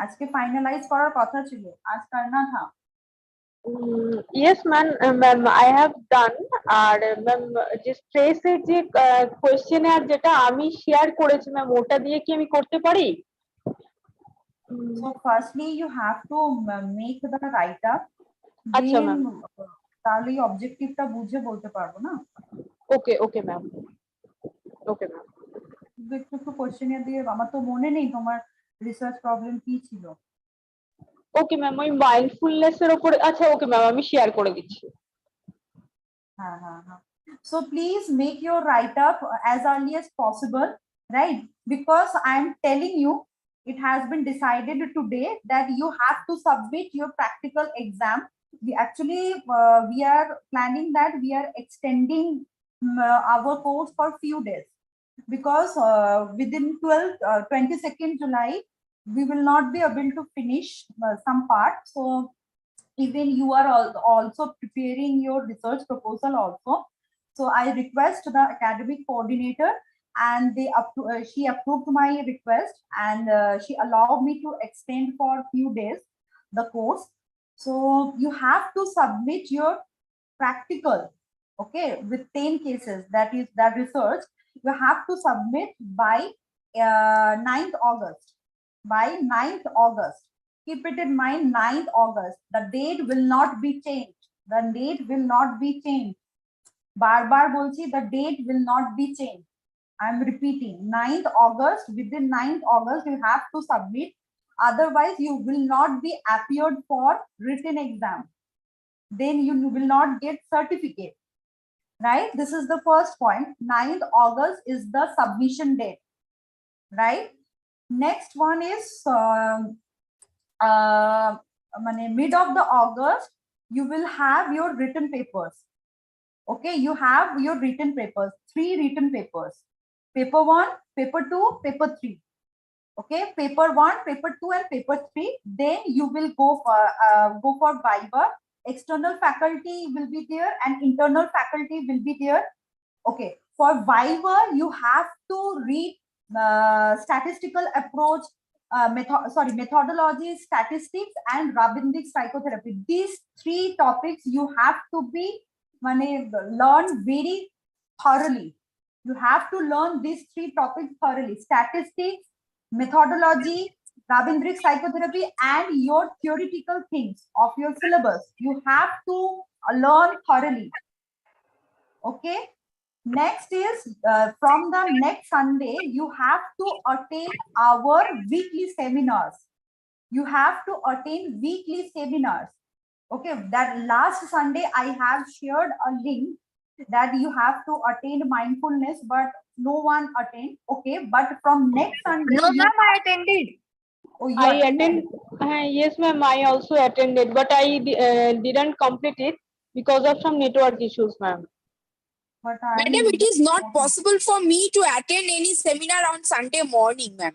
আজকে ফাইনালাইজ করার কথা ছিল, আজ করনা থা। Yes ma'am, I have done. আর ম্যাম যে স্ট্রেসের যে কোশ্চেনার যেটা আমি শেয়ার করেছি ম্যাম, ওটা দিয়ে কি আমি করতে পারি? So firstly you have to make the write up. আচ্ছা ম্যাম, তাহলে অবজেক্টিভটা বুঝে বলতে পারবো না। ওকে ম্যাম, একটু কোশ্চেনার দিয়ে, আমার তো মনে নেই তোমার রিসার্চ প্রবলেম কি ছিল। ওকে ম্যাম, ওই মাইন্ডফুলনেস এর উপরে। আচ্ছা ওকে ম্যাম, আমি শেয়ার করে দিচ্ছি। হ্যাঁ। So please make your write up as early as possible. right? Because I'm telling you, it has been decided today that you have to submit your practical exam. We actually we are planning that we are extending our course for few days, because within 22nd July we will not be able to finish some part. So even you are also preparing your research proposal also. So I request the academic coordinator, and she approved my request, and she allowed me to extend for few days the course. So you have to submit your practical, okay, with 10 cases, that is that research you have to submit by 9th August. By 9th August, keep it in mind, 9th August, the date will not be changed. The date will not be changed. Bar bar bolchi, the date will not be changed. I'm repeating, 9th August. Within 9th August you have to submit, otherwise you will not be appeared for written exam, then you will not get certificate, right? This is the first point. 9th August is the submission date, right? Next one is mid of the August, you will have your written papers. Okay, you have your written papers, 3 written papers: paper 1, paper 2, paper 3. Okay, paper 1, paper 2, and paper 3. Then you will go for viva. External faculty will be there and internal faculty will be there. Okay, for viva you have to read statistical approach, methodology, statistics, and Rabindic psychotherapy. These 3 topics you have to be learn very thoroughly. You have to learn these 3 topics thoroughly: statistics, methodology, Rabindic psychotherapy, and your theoretical things of your syllabus. You have to learn thoroughly. Okay. Next is from the next Sunday, you have to attend our weekly seminars. You have to attend weekly seminars. Okay, that last Sunday I have shared a link that you have to attend mindfulness, but no one attend. Okay, but from next Sunday, No, ma'am, I attended. Oh, you I attended? attend. Yes, ma'am. I also attended, but I didn't complete it because of some network issues, ma'am. But Madam, it is not possible for me to attend any seminar on Sunday morning, ma'am.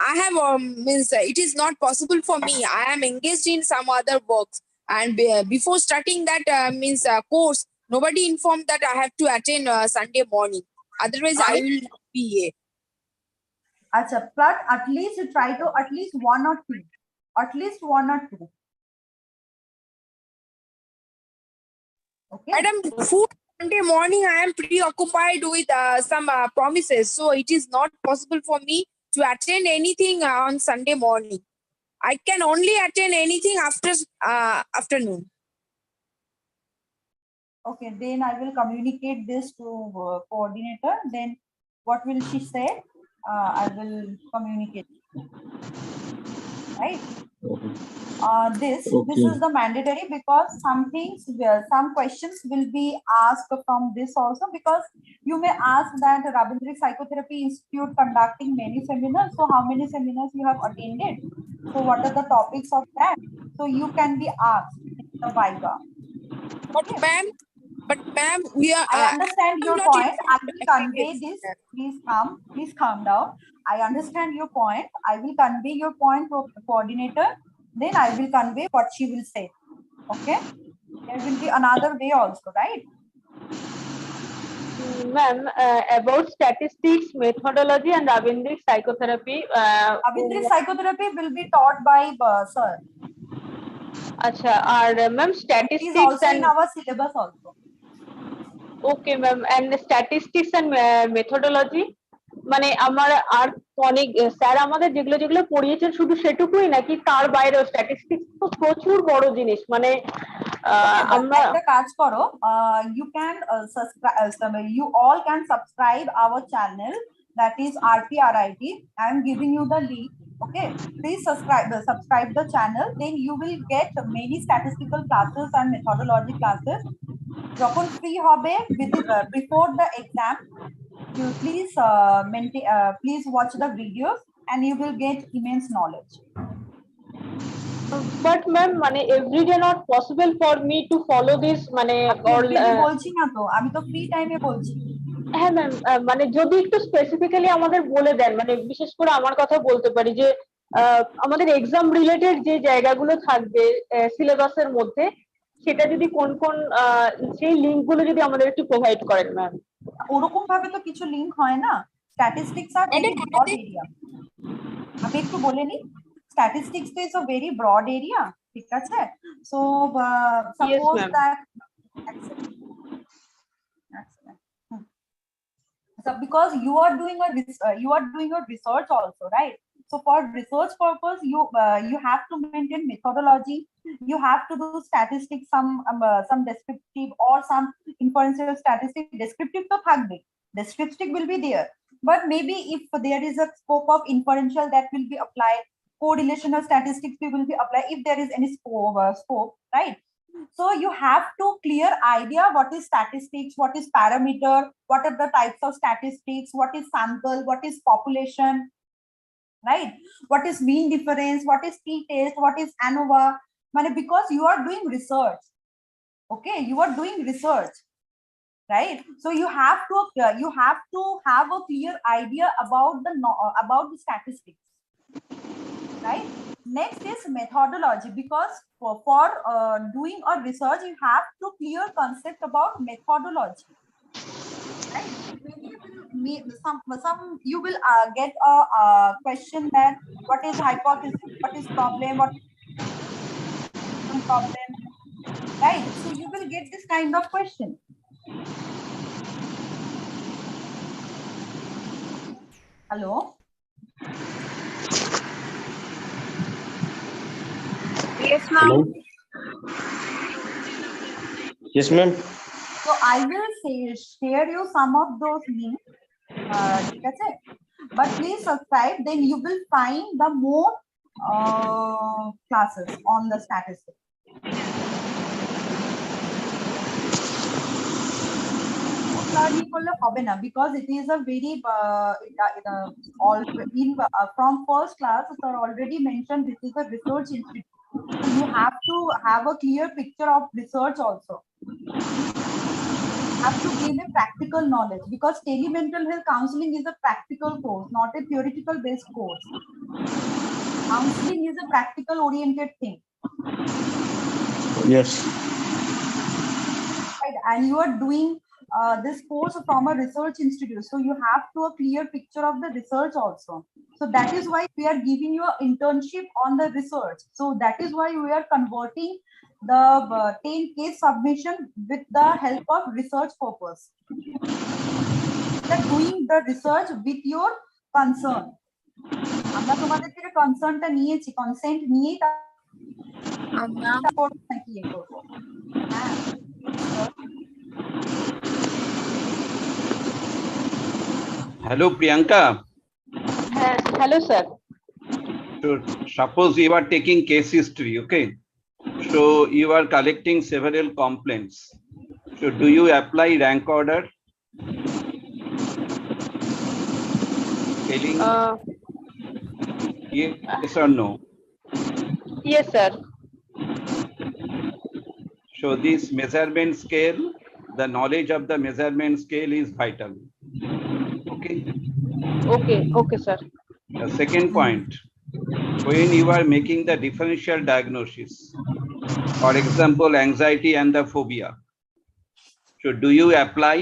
I have means it is not possible for me. I am engaged in some other works, and before starting that course, nobody informed that I have to attend Sunday morning. Otherwise, I will not be here. Achha, but at least try to at least 1 or 2. At least 1 or 2. Okay. Madam, Sunday morning I am preoccupied with some promises, so it is not possible for me to attend anything on Sunday morning. I can only attend anything after afternoon. Okay, then I will communicate this to coordinator. Then what will she say? I will communicate. Right. This is the mandatory, because some things, some questions will be asked from this also, because you may ask that Rabindic Psychotherapy Institute conducting many seminars. So how many seminars you have attended? So what are the topics of that? So you can be asked in the Viva. But ma'am, we are. I understand your point. I will convey this. Please calm down. I understand your point. I will convey your point to the coordinator. Then I will convey what she will say. Okay. There will be another way also, right? Ma'am, about statistics, methodology, and Rabindic psychotherapy. Rabindic psychotherapy will be taught by sir. Acha, ma'am, statistics it is also and in our syllabus also. Okay, ma'am, and statistics and methodology. মানে আমার আর অনেক sir আমাদের যেগুলো যেগুলো পড়িয়েছেন শুধু সেটুকুই নাকি তার বাইরেও স্ট্যাটিস্টিক্স তো প্রচুর বড় জিনিস মানে আমরা একটা কাজ করো, you can subscribe, you all can subscribe our channel, that is RPRIT. I am giving you the link. Okay, please subscribe the channel, then you will get many statistical classes and methodology classes যখন free হবে before the exam. You please please watch the videos and you will get immense knowledge. But ma'am, মানে everyday not possible for me to follow this, মানে everyday বলছি না তো, আমি তো free টাইমে বলছি। হ্যাঁ ম্যাম, মানে যদি একটু স্পেসিফিক্যালি আমাদের বলে দেন, মানে বিশেষ করে আমার কথা বলতে পারি যে আমাদের এক্সাম রিলেটেড যে জায়গাগুলো থাকবে সিলেবাসের মধ্যে, সেটা যদি কোন কোন সেই লিঙ্কগুলো যদি আমাদের একটু প্রোভাইড করেন ম্যাম। ওরকম ভাবে তো কিছু লিংক হয় না, স্ট্যাটিস্টিক্স আর ভেরি ব্রড এরিয়া। আমি একটু বলে নিই, statistics is a very broad area, ঠিক আছে? So suppose that so because you are doing a research also, right? So for research purpose, you have to maintain methodology, you have to do statistics, some descriptive or some inferential statistic. Descriptive to thakbe, descriptive will be there, but maybe if there is a scope of inferential, that will be applied. Correlational statistics will be applied if there is any scope, right? So you have to clear idea what is statistics, what is parameter, what are the types of statistics, what is sample, what is population, right? What is mean difference, what is t-test, what is ANOVA. Because you are doing research, okay? You are doing research, right? So you have to have a clear idea about the statistics, right? Next is methodology, because for doing a research, you have to clear concept about methodology, right? Some you will get a question that what is hypothesis, what is problem, what is problem, right? So you will get this kind of question. Hello. Yes, ma'am. Yes, ma'am. So I will share you some of those links. That's it. But please subscribe, then you will find the more classes on the statistics. Because it is a very from first class it's already mentioned this is a research institute, so you have to have a clear picture of research also. You have to gain a practical knowledge, because tele-mental health counseling is a practical course, not a theoretical based course. Counseling is a practical oriented thing. Yes. Right. And you are doing this course from a research institute, so you have to a clear picture of the research also. So that is why we are giving you an internship on the research. So that is why we are converting the 10 case submission with the help of research purpose. We are doing the research with your concern. আমরা তোমাদের থেকে কনসার্নটা নিয়েছি, consent নিয়েই তারপর নাকি ইয়ে করবো। হ্যাঁ। Hello, Priyanka. Hello, sir. So suppose you are taking case history, okay? So you are collecting several complaints. So do you apply rank order? Yes or no? Yes, sir. So this measurement scale, the knowledge of the measurement scale is vital. Okay. Okay, sir. The second point, when you are making the differential diagnosis, for example, anxiety and the phobia, so do you apply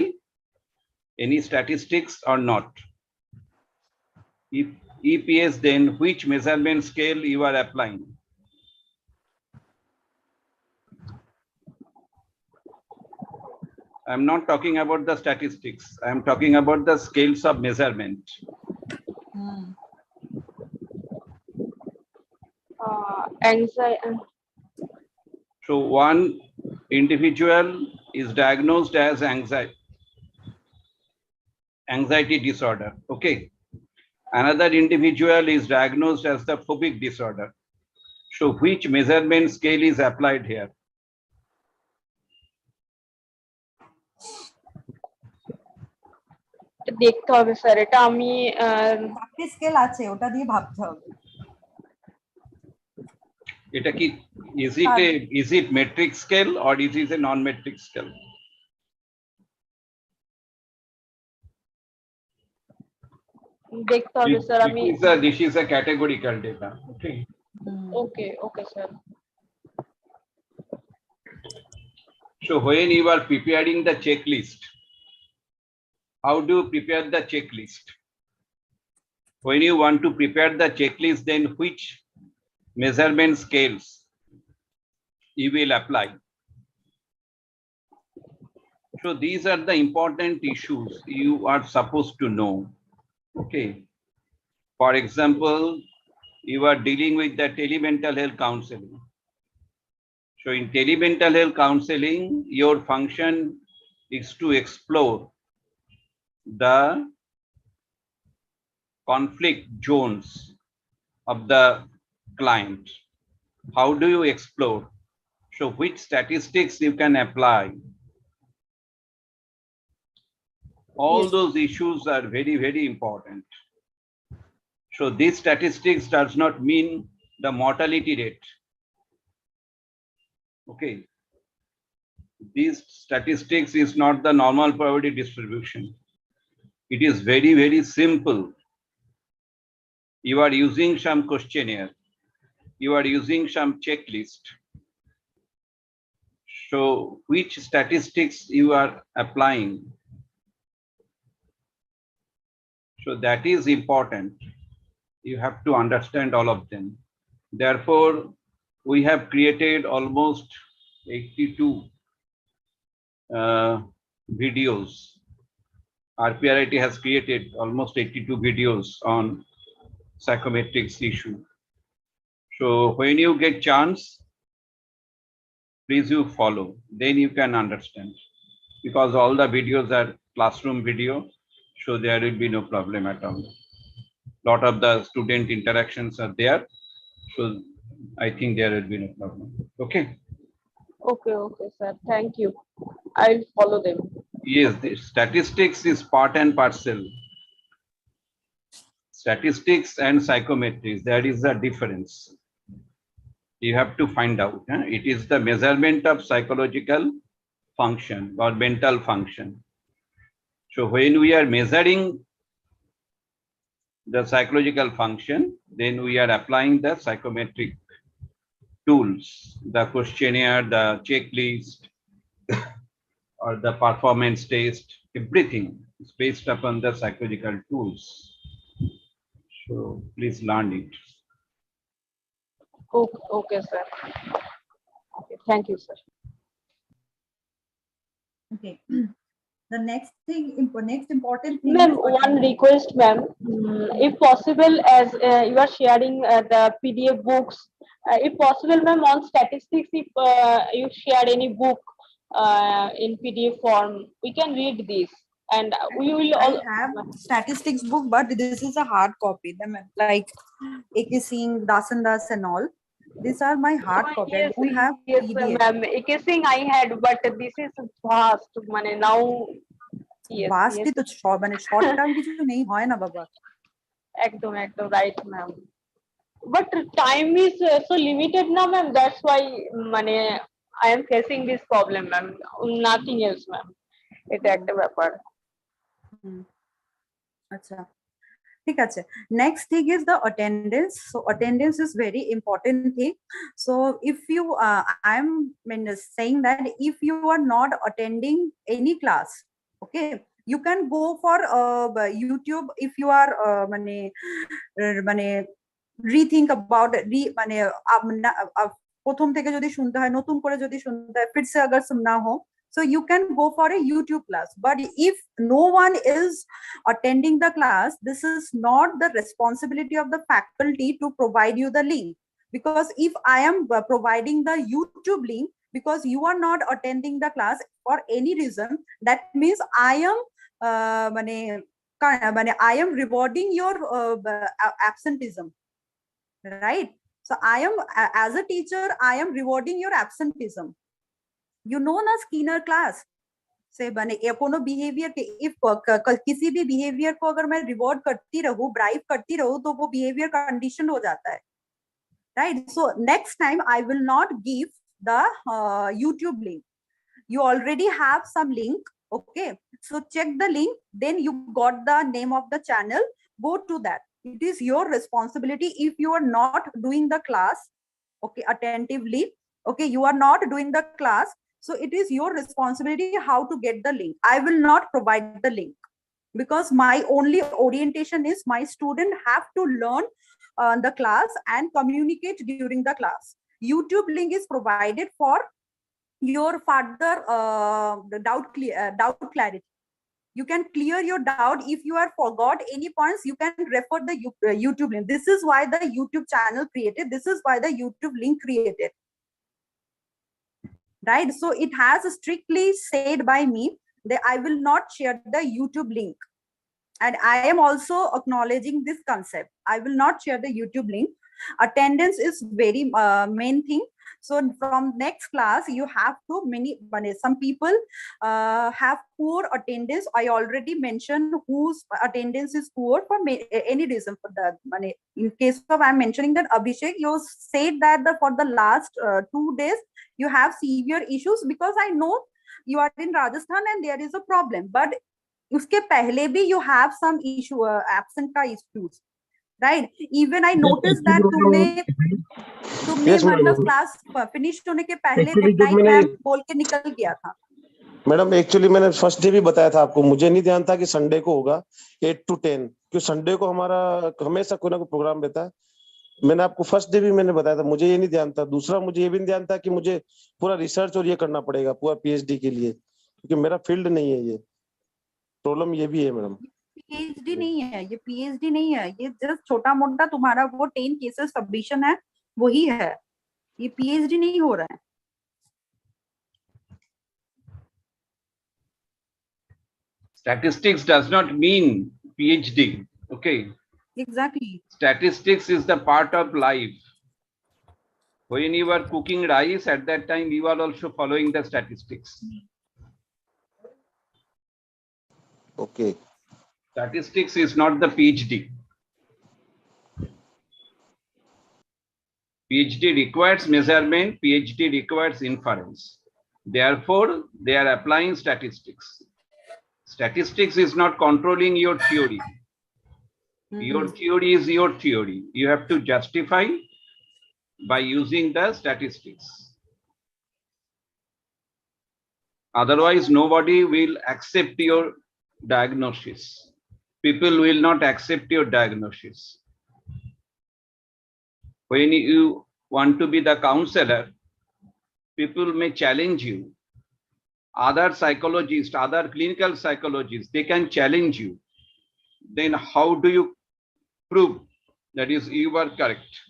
any statistics or not? If yes, then which measurement scale you are applying? I'm not talking about the statistics. I'm talking about the scales of measurement. Anxiety. So one individual is diagnosed as anxiety disorder. Okay. Another individual is diagnosed as the phobic disorder. So which measurement scale is applied here? দেখতে হবে sir, এটা আমি চারটে scale আছে, ওটা দিয়ে ভাবতে হবে। এটা কি is it metric scale or it is a non-metric scale? দেখতে হবে স্যার। আমি This is a categorical data. Okay. Okay sir. So when you are preparing the checklist, how do you prepare the checklist? When you want to prepare the checklist, then which measurement scales you will apply? So these are the important issues you are supposed to know. Okay. For example, you are dealing with the telemental health counseling. So in telemental health counseling, your function is to explore the conflict zones of the client. How do you explore? So which statistics you can apply? All those issues are very, very important. So these statistics does not mean the mortality rate. Okay. These statistics is not the normal probability distribution. It is very, very simple. You are using some questionnaire. You are using some checklist. So which statistics you are applying? So that is important. You have to understand all of them. Therefore, we have created almost 82 videos. RPRIT has created almost 82 videos on psychometrics issue. So when you get chance, please you follow, then you can understand, because all the videos are classroom video, so there will be no problem at all. Lot of the student interactions are there, so I think there will be no problem. Okay. Okay sir, thank you. I'll follow them. Yes, the statistics is part and parcel. Statistics and psychometrics, there is a difference. You have to find out. It is the measurement of psychological function or mental function. So when we are measuring the psychological function, then we are applying the psychometric tools, the questionnaire, the checklist, or the performance test, everything is based upon the psychological tools. So please learn it. Okay sir. Okay, thank you sir. Okay. The next important thing. Ma'am, one request, ma'am. If possible, as you are sharing the PDF books, if possible, ma'am, on statistics, if you share any book in PDF form, we can read this, and we will all have statistics book, but this is a hard copy. Them like AK Singh, Dasan Das and all. These are my hard copy. Yes, We have yes, PDF. ma'am. AK Singh I had, but this is vast. Mane now. Yes, vast yes. তো মানে short term কিছু নেই হয় না বাবা। একদম right, ma'am. But time is so limited now, ma'am. That's why mane I am facing this problem, ma'am. Nothing else, ma'am. এটা একটা ব্যাপার। আচ্ছা, ঠিক আছে। Next thing is the attendance. So attendance is very important thing. So if you I'm saying that if you are not attending any class, okay, you can go for YouTube if you are rethink about প্রথম থেকে যদি শুনতে হয়, নতুন করে যদি শুনতে হয়, फिर से अगर सुनना हो, so you can go for a YouTube class. But if no one is attending the class, this is not the responsibility of the faculty to provide you the link. Because if I am providing the YouTube link because you are not attending the class for any reason, that means I am rewarding your absenteeism, right? So I am, as a teacher, I am rewarding your absenteeism. You know na Skinner class. से बने कोनो behaviour के if किसी भी behaviour को अगर मैं reward करती रहूं, ब्राइब करती रहूं, तो वो बिहेवियर कंडीशन हो जाता है, right? So next time I will not give the YouTube link. You already have some link, okay? So check the link, then you got the name of the channel, go to that. It is your responsibility if you are not doing the class, okay, attentively, okay, you are not doing the class, so it is your responsibility how to get the link. I will not provide the link because my only orientation is my student have to learn the class and communicate during the class. YouTube link is provided for your further doubt clarity. You can clear your doubt. If you are forgot any points, you can refer the YouTube link. This is why the YouTube channel created. This is why the YouTube link created, right? So it has strictly said by me that I will not share the YouTube link, and I am also acknowledging this concept. I will not share the YouTube link. Attendance is very main thing. So from next class, you have to some people have poor attendance. I already mentioned whose attendance is poor for any reason. For the in case of I'm mentioning that Abhishek, you said that for the last 2 days you have severe issues, because I know you are in Rajasthan and there is a problem. But uske pehle bhi you have some issue, absent ka issues, right? Even I noticed that तुमने मतलब class finish होने के पहले good night ma'am बोल के निकल गया था। मैडम एक्चुअली मैंने फर्स्ट डे भी बताया था आपको, मुझे नहीं ध्यान था कि संडे को होगा 8 to 10, क्योंकि संडे को हमारा हमेशा कोई ना कोई प्रोग्राम रहता है। मैंने आपको फर्स्ट डे भी मैंने बताया था, मुझे ये नहीं ध्यान था। दूसरा, मुझे ये भी नहीं ध्यान था कि मुझे पूरा रिसर्च और ये करना पड़ेगा पूरा PhD के लिए, क्योंकि मेरा फील्ड नहीं है। ये प्रॉब्लम ये भी है मैडम। PhD नहीं है ये, PhD नहीं है ये, जस्ट छोटा मोटा तुम्हारा वो 10 केसेस सबमिशन है वही है, ये PhD नहीं हो रहा है। Statistics does not mean PhD. Okay. Exactly. Statistics is the part of life. When you were cooking rice, at that time you are also following the statistics. Okay. Statistics is not the PhD. PhD requires measurement, PhD requires inference. Therefore, they are applying statistics. Statistics is not controlling your theory. Your theory is your theory. You have to justify by using the statistics. Otherwise, nobody will accept your diagnosis. People will not accept your diagnosis. When you want to be the counselor, people may challenge you. Other psychologists, other clinical psychologists, they can challenge you. Then how do you prove that is you are correct?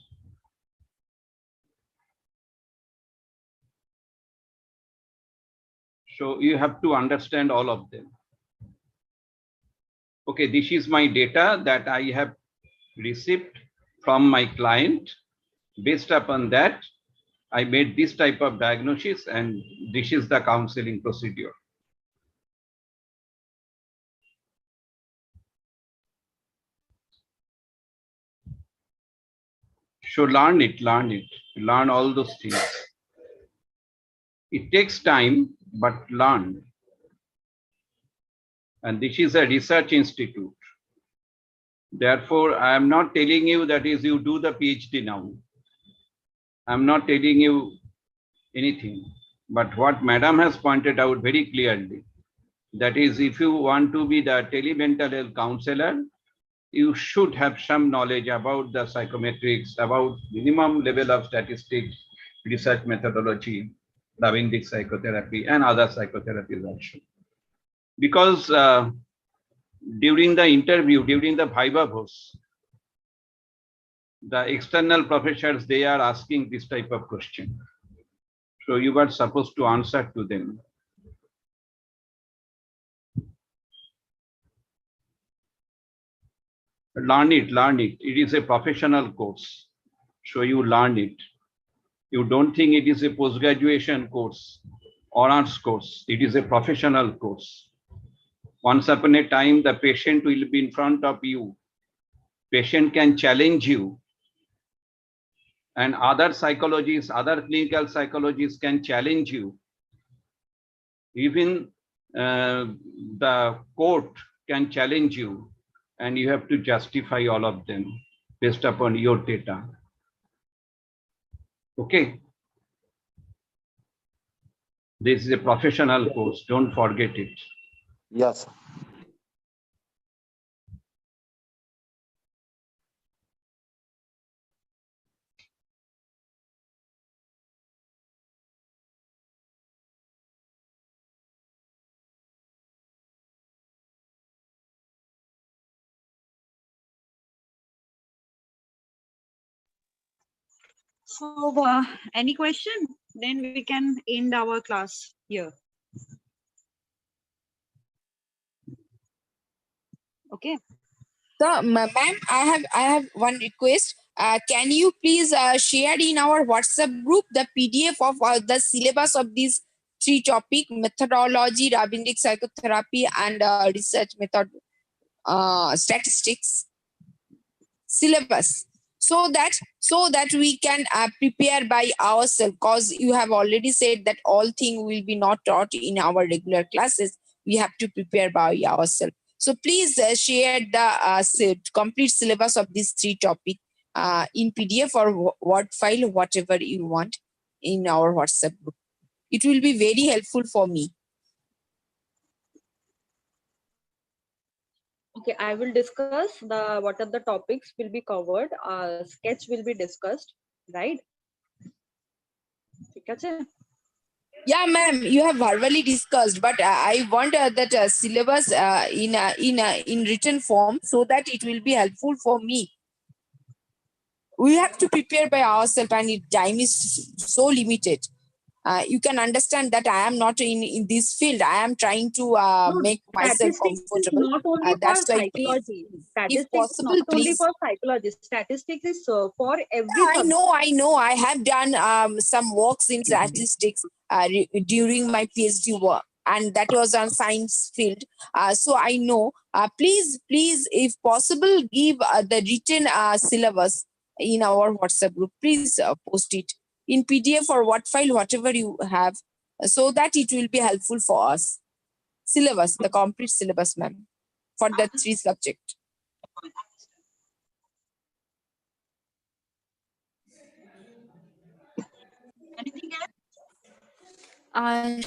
So you have to understand all of them. Okay, this is my data that I have received from my client. Based upon that, I made this type of diagnosis, and this is the counseling procedure. So learn it, learn all those things. It takes time, but learn. And this is a research institute. Therefore, I am not telling you that is you do the PhD now. I'm not telling you anything, but what Madam has pointed out very clearly, that is, if you want to be the telemental health counselor, you should have some knowledge about the psychometrics, about minimum level of statistics, research methodology, Ravindic psychotherapy, and other psychotherapies also. Because during the interview, during the viva voce, the external professors, they are asking this type of question. So you are supposed to answer to them. Learn it, learn it. It is a professional course. So you learn it. You don't think it is a post-graduation course honors course. It is a professional course. Once upon a time, the patient will be in front of you. Patient can challenge you. And other psychologists, other clinical psychologists can challenge you. Even the court can challenge you, and you have to justify all of them based upon your data. Okay. This is a professional course. Don't forget it. Yes. So, any question? Then we can end our class here. Okay. So, ma'am, I have one request. Can you please share in our WhatsApp group the PDF of the syllabus of these three topic: methodology, rabbinic psychotherapy, and research method, statistics syllabus, so that we can prepare by ourselves, because you have already said that all things will be not taught in our regular classes. We have to prepare by ourselves. So please share the complete syllabus of these three topics in PDF or Word file, whatever you want, in our WhatsApp group. It will be very helpful for me. Okay, I will discuss what are the topics will be covered. Sketch will be discussed, right? Okay. Yeah, ma'am, you have verbally discussed, but I want that syllabus in written form, so that it will be helpful for me. We have to prepare by ourselves, and time is so limited. You can understand that I am not in this field. I am trying to No, make myself statistics is comfortable. not only for That's why, please, psychology. if Statistics possible, not only please. for psychology. Statistics is for every subject. I know. I have done some works in statistics during my PhD work, and that was on science field. So I know. Please, if possible, give the written syllabus in our WhatsApp group. Please post it in PDF or Word file, whatever you have, so that it will be helpful for us. Syllabus, the complete syllabus, ma'am, for the three subjects. Anything else?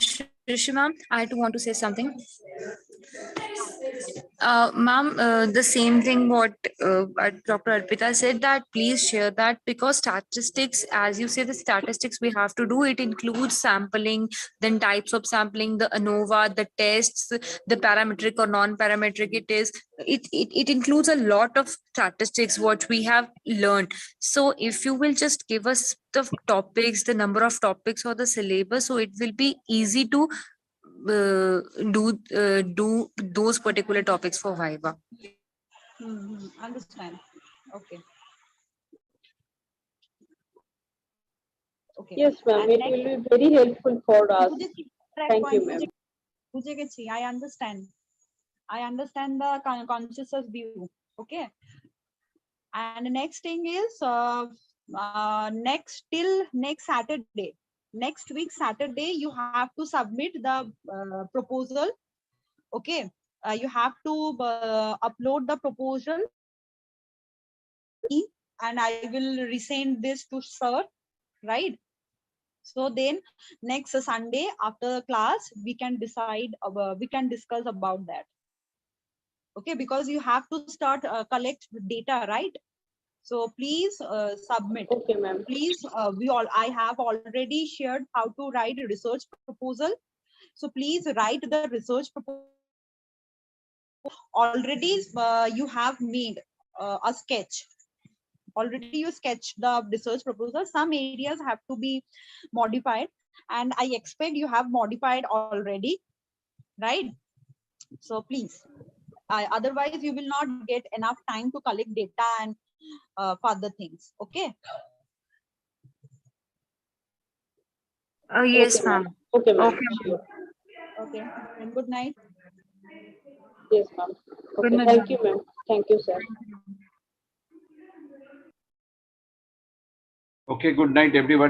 Shrishi ma'am, I too want to say something. Ma'am, the same thing what Dr. Arpita said, that please share that, because statistics, as you say, the statistics we have to do, it includes sampling, then types of sampling, the ANOVA, the tests, the parametric or non-parametric it includes a lot of statistics what we have learned. So if you will just give us the topics, the number of topics or the syllabus, so it will be easy to do those particular topics for Viva. Understand. Okay. Okay. Yes, ma'am. It will be very helpful for us. Thank you, ma'am. I understand. I understand the conscious view. Okay. And the next thing is next Saturday. Next week Saturday, you have to submit the proposal. Okay. You have to upload the proposal, and I will resend this to sir, right? So then next Sunday after class, we can decide, we can discuss about that. Okay, because you have to start collect data, right? So please submit. Okay, ma'am. Please, I have already shared how to write a research proposal. So please write the research proposal. Already you have made a sketch. Already you sketched the research proposal. Some areas have to be modified, and I expect you have modified already, right? So please, otherwise you will not get enough time to collect data and further things. Okay. Yes, Okay, ma'am. Okay, ma'am. Okay, Sure. Okay. And good night. Yes, ma'am. Good Okay. night, Thank ma'am. you, ma'am. Thank you, sir. Okay, good night, everybody.